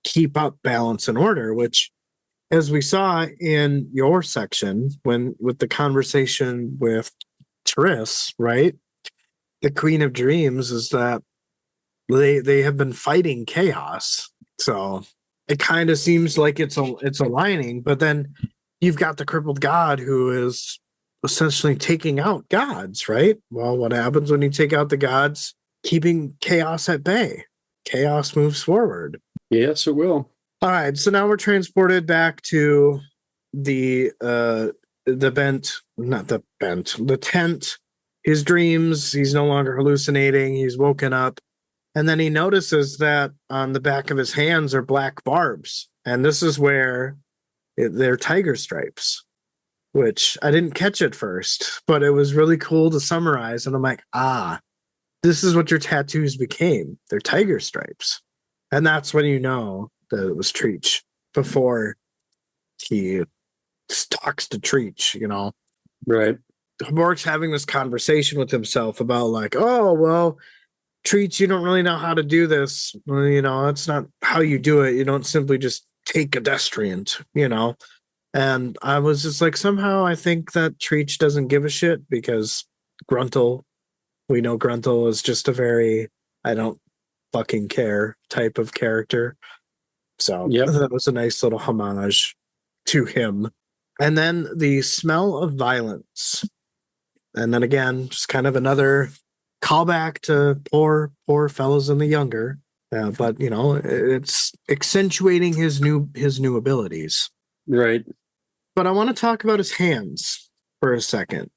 keep up balance and order, which, as we saw in your section with the conversation with Triss, right? The Queen of Dreams is that they have been fighting chaos. So it kind of seems like it's aligning, but then you've got the crippled god who is essentially taking out gods, right? Well, what happens when you take out the gods? Keeping chaos at bay. Chaos moves forward. Yes, it will. All right, so now we're transported back to the tent. His dreams, he's no longer hallucinating, he's woken up. And then he notices that on the back of his hands are black barbs. And this is where they're tiger stripes, which I didn't catch at first, but it was really cool to summarize. And I'm like, this is what your tattoos became. They're tiger stripes. And that's when you know that it was Treach before he talks to Treach, Right. Bork's having this conversation with himself about like, oh, well, Treats, you don't really know how to do this. Well, that's not how you do it. You don't simply just take a destriant, And I was just like, somehow I think that Treach doesn't give a shit because we know Gruntle is just a very, I don't fucking care type of character. So That was a nice little homage to him. And then the smell of violence. And then again, just kind of another callback to poor fellows in the younger. But it's accentuating his new abilities. Right. But I want to talk about his hands for a second,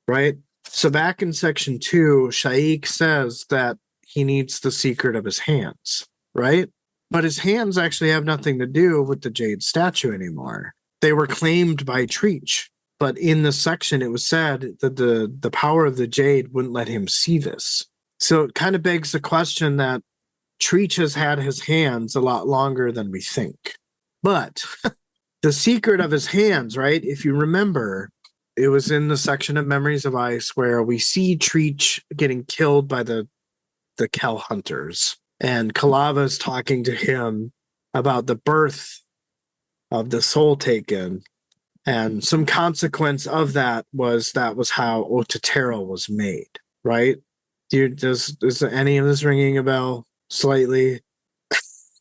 right? So back in section 2, Sha'ik says that he needs the secret of his hands, right? But his hands actually have nothing to do with the jade statue anymore. They were claimed by Treach. But in this section, it was said that the power of the jade wouldn't let him see this. So it kind of begs the question that Treach has had his hands a lot longer than we think. But the secret of his hands, right? If you remember, it was in the section of Memories of Ice where we see Treach getting killed by the Kel hunters. And Kalava is talking to him about the birth of the soul taken. And some consequence of that was how Otatero was made, right? Is any of this ringing a bell slightly?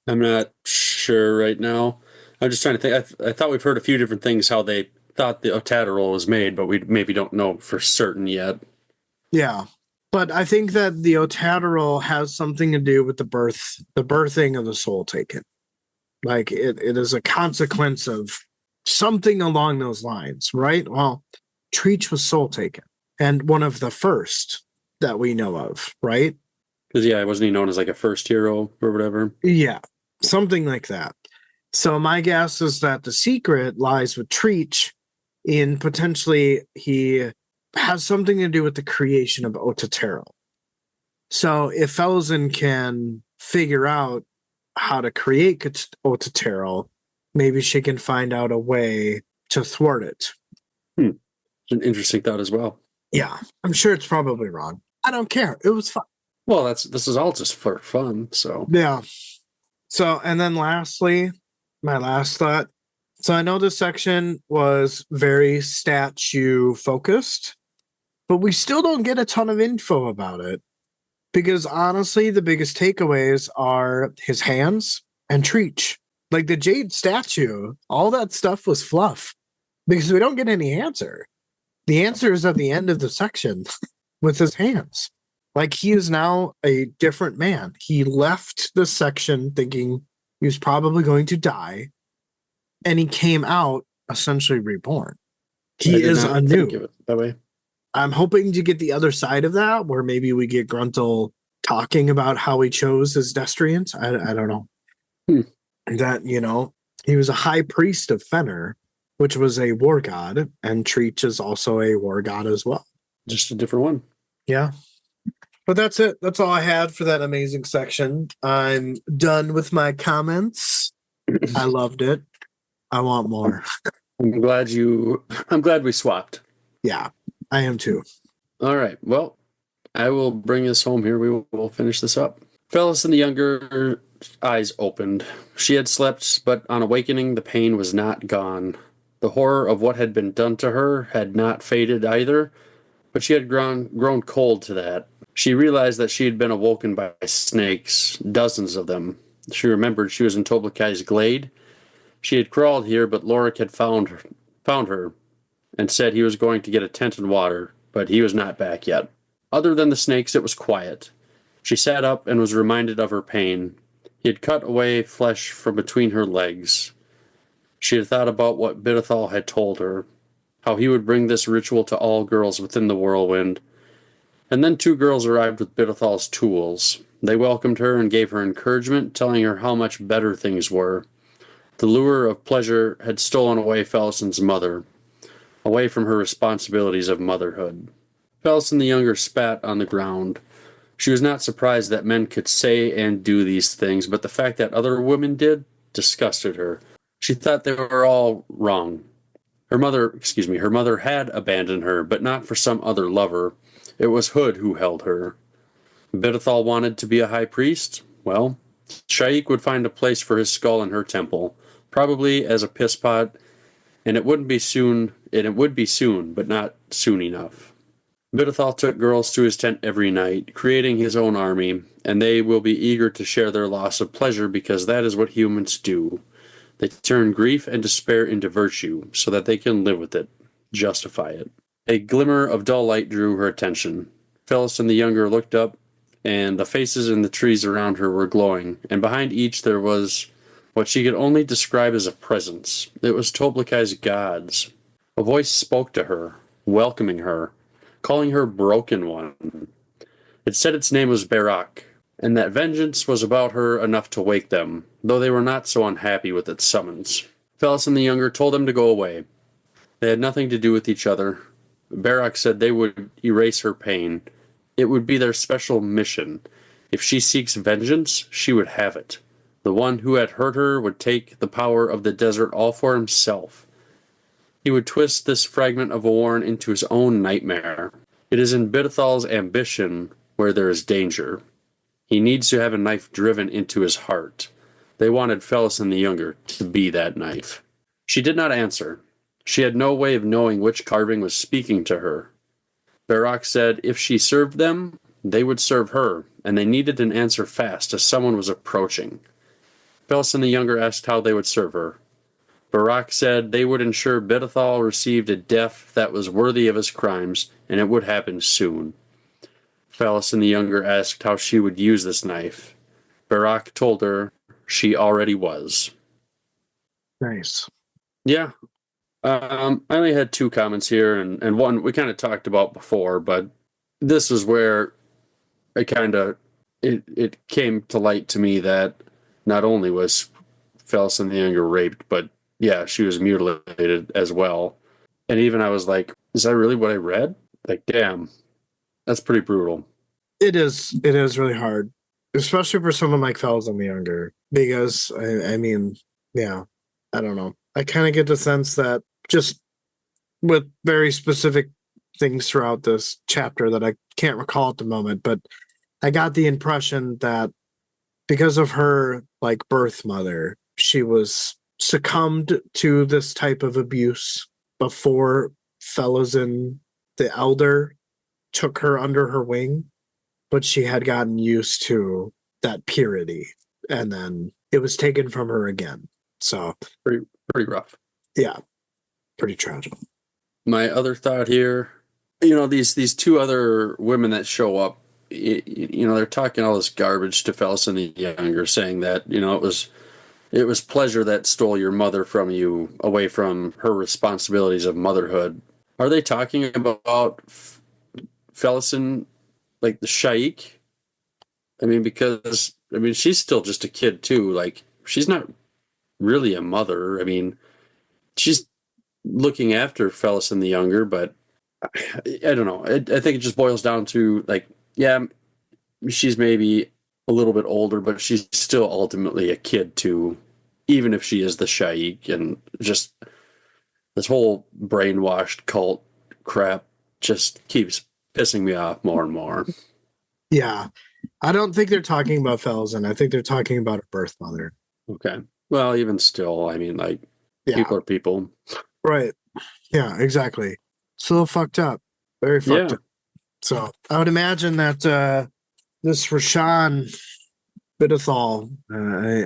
I'm not sure right now. I'm just trying to think. I thought we've heard a few different things how they thought the Otatero was made, but we maybe don't know for certain yet. Yeah. But I think that the Otatero has something to do with the birthing of the soul taken. Like it is a consequence of something along those lines, right? Well, Treach was soul taken, and one of the first that we know of, right? Because wasn't he known as like a first hero or whatever? Yeah, something like that. So my guess is that the secret lies with Treach in potentially he has something to do with the creation of Otatero. So if Felzen can figure out how to create Otatero, maybe she can find out a way to thwart it. An interesting thought as well. Yeah, I'm sure it's probably wrong. I don't care. It was fun. Well, this is all just for fun, so. Yeah. So, and then lastly, my last thought. So I know this section was very statue focused, but we still don't get a ton of info about it because honestly, the biggest takeaways are his hands and Treach. Like the jade statue, all that stuff was fluff because we don't get any answer. The answer is at the end of the section with his hands. Like he is now a different man. He left the section thinking he was probably going to die, and he came out essentially reborn. I He did is not think anew. of it that way. I'm hoping to get the other side of that, where maybe we get Gruntle talking about how he chose his destriant. I don't know. Hmm. That, he was a high priest of Fenner, which was a war god, and Treach is also a war god as well. Just a different one. Yeah. But that's it. That's all I had for that amazing section. I'm done with my comments. I loved it. I want more. I'm glad we swapped. Yeah, I am too. All right. Well, I will bring us home here. We will finish this up. Phyllis and the younger eyes opened. She had slept, but on awakening, the pain was not gone. The horror of what had been done to her had not faded either, but she had grown cold to that. She realized that she had been awoken by snakes, dozens of them. She remembered she was in Toblikai's glade. She had crawled here, but Lorik had found her and said he was going to get a tent and water, but he was not back yet. Other than the snakes, it was quiet. She sat up and was reminded of her pain. He had cut away flesh from between her legs. She had thought about what Bidithal had told her, how he would bring this ritual to all girls within the whirlwind. And then 2 girls arrived with Bidithal's tools. They welcomed her and gave her encouragement, telling her how much better things were. The lure of pleasure had stolen away Felison's mother, away from her responsibilities of motherhood. Felison the younger spat on the ground. She was not surprised that men could say and do these things, but the fact that other women did disgusted her. She thought they were all wrong. Her mother had abandoned her, but not for some other lover. It was Hood who held her. Bidithal wanted to be a high priest? Well, Sha'ik would find a place for his skull in her temple, probably as a piss pot, and it would be soon, but not soon enough. Bidithal took girls to his tent every night, creating his own army, and they will be eager to share their loss of pleasure because that is what humans do. They turn grief and despair into virtue so that they can live with it, justify it. A glimmer of dull light drew her attention. Phyllis and the younger looked up, and the faces in the trees around her were glowing, and behind each there was what she could only describe as a presence. It was Toblikai's gods. A voice spoke to her, welcoming her, calling her Broken One. It said its name was Barak, and that vengeance was about her enough to wake them, though they were not so unhappy with its summons. Phyllis and the younger told them to go away. They had nothing to do with each other. Barak said they would erase her pain. It would be their special mission. If she seeks vengeance, she would have it. The one who had hurt her would take the power of the desert all for himself. He would twist this fragment of a warren into his own nightmare. It is in Bidithal's ambition where there is danger. He needs to have a knife driven into his heart. They wanted Felison the younger to be that knife. She did not answer. She had no way of knowing which carving was speaking to her. Barak said if she served them, they would serve her, and they needed an answer fast as someone was approaching. Felison the younger asked how they would serve her. Barak said they would ensure Bidithal received a death that was worthy of his crimes, and it would happen soon. Felison the younger asked how she would use this knife. Barak told her she already was. Nice. Yeah. I only had 2 comments here, and one we kind of talked about before, but this is where it came to light to me that not only was Felison the younger raped, but yeah, she was mutilated as well. And even I was like, is that really what I read? Like, damn, that's pretty brutal. It is really hard, especially for someone like Felson the younger, because I mean, yeah, I don't know. I kind of get the sense that just with very specific things throughout this chapter that I can't recall at the moment, but I got the impression that because of her like birth mother, she was succumbed to this type of abuse before Felazin the elder took her under her wing, but she had gotten used to that purity, and then it was taken from her again. So pretty rough. Yeah, pretty tragic. My other thought here, these 2 other women that show up, they're talking all this garbage to Felison the younger, saying that it was pleasure that stole your mother from you, away from her responsibilities of motherhood. Are they talking about Felison, like the Sha'ik? I mean, because she's still just a kid too. Like, she's not really a mother. I mean, she's looking after Felison the younger, but I don't know. I think it just boils down to like, yeah, she's maybe a little bit older, but she's still ultimately a kid too, even if she is the Sha'ik. And just this whole brainwashed cult crap just keeps pissing me off more and more. Yeah. I don't think they're talking about Felsen. I think they're talking about a birth mother. Okay. Well, even still, I mean, like, Yeah. people are people. Right. Yeah, exactly. It's a little fucked up. Very fucked up. So I would imagine that this Rashan Bidithal,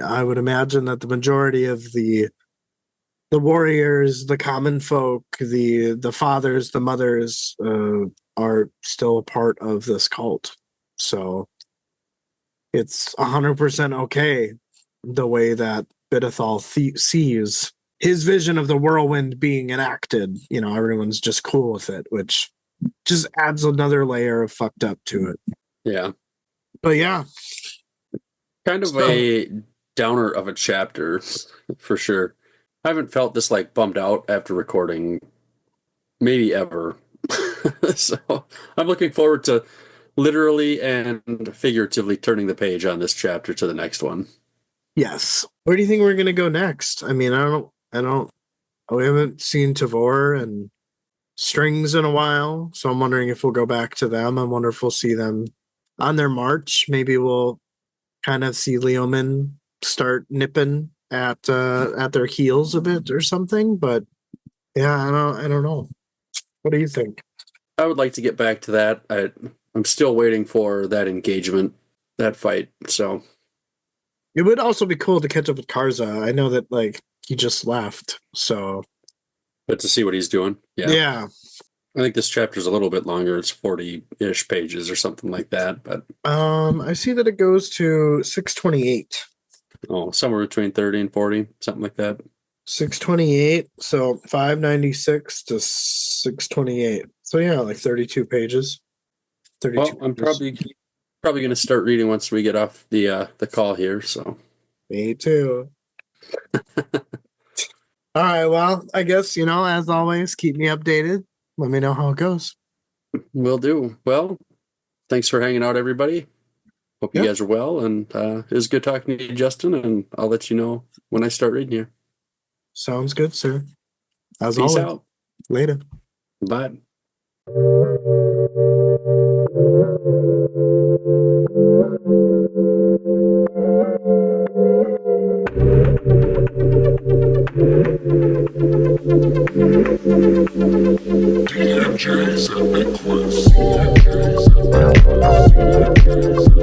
I would imagine that the majority of the warriors, the common folk, the fathers, the mothers are still a part of this cult. So it's 100% okay the way that Bidithal sees his vision of the whirlwind being enacted. You know, everyone's just cool with it, which just adds another layer of fucked up to it. Yeah. But yeah. Kind of a downer of a chapter, for sure. I haven't felt this like bummed out after recording maybe ever. So I'm looking forward to literally and figuratively turning the page on this chapter to the next one. Yes. Where do you think we're gonna go next? I mean, we haven't seen Tavor and Strings in a while, so I'm wondering if we'll go back to them. I wonder if we'll see them on their march. Maybe we'll kind of see Leoman start nipping at their heels a bit or something. But yeah, I don't know. What do you think? I would like to get back to that. I'm still waiting for that engagement, that fight. So it would also be cool to catch up with Karza. I know that like he just left, so but to see what he's doing. Yeah. I think this chapter is a little bit longer. It's 40-ish pages or something like that. But I see that it goes to 628. Oh, somewhere between 30 and 40, something like that. 628, so 596 to 628. So yeah, like 32 pages. 32 Well, I'm pages. probably going to start reading once we get off the call here. So Me too. All right, well, I guess, as always, keep me updated. Let me know how it goes. Will do. Well, thanks for hanging out, everybody. Hope you guys are well, and it was good talking to you, Justin, and I'll let you know when I start reading here. Sounds good, sir. As Peace always. out. Later. Bye. DMJ's Epic Quest. DMJ's Epic Quest.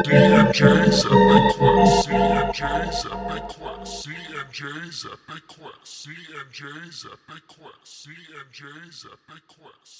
DMJ's Epic Quest. CNJ's Epic Quest. CNJ's Epic Quest. CNJ's Epic Quest. CNJ's Epic Quest.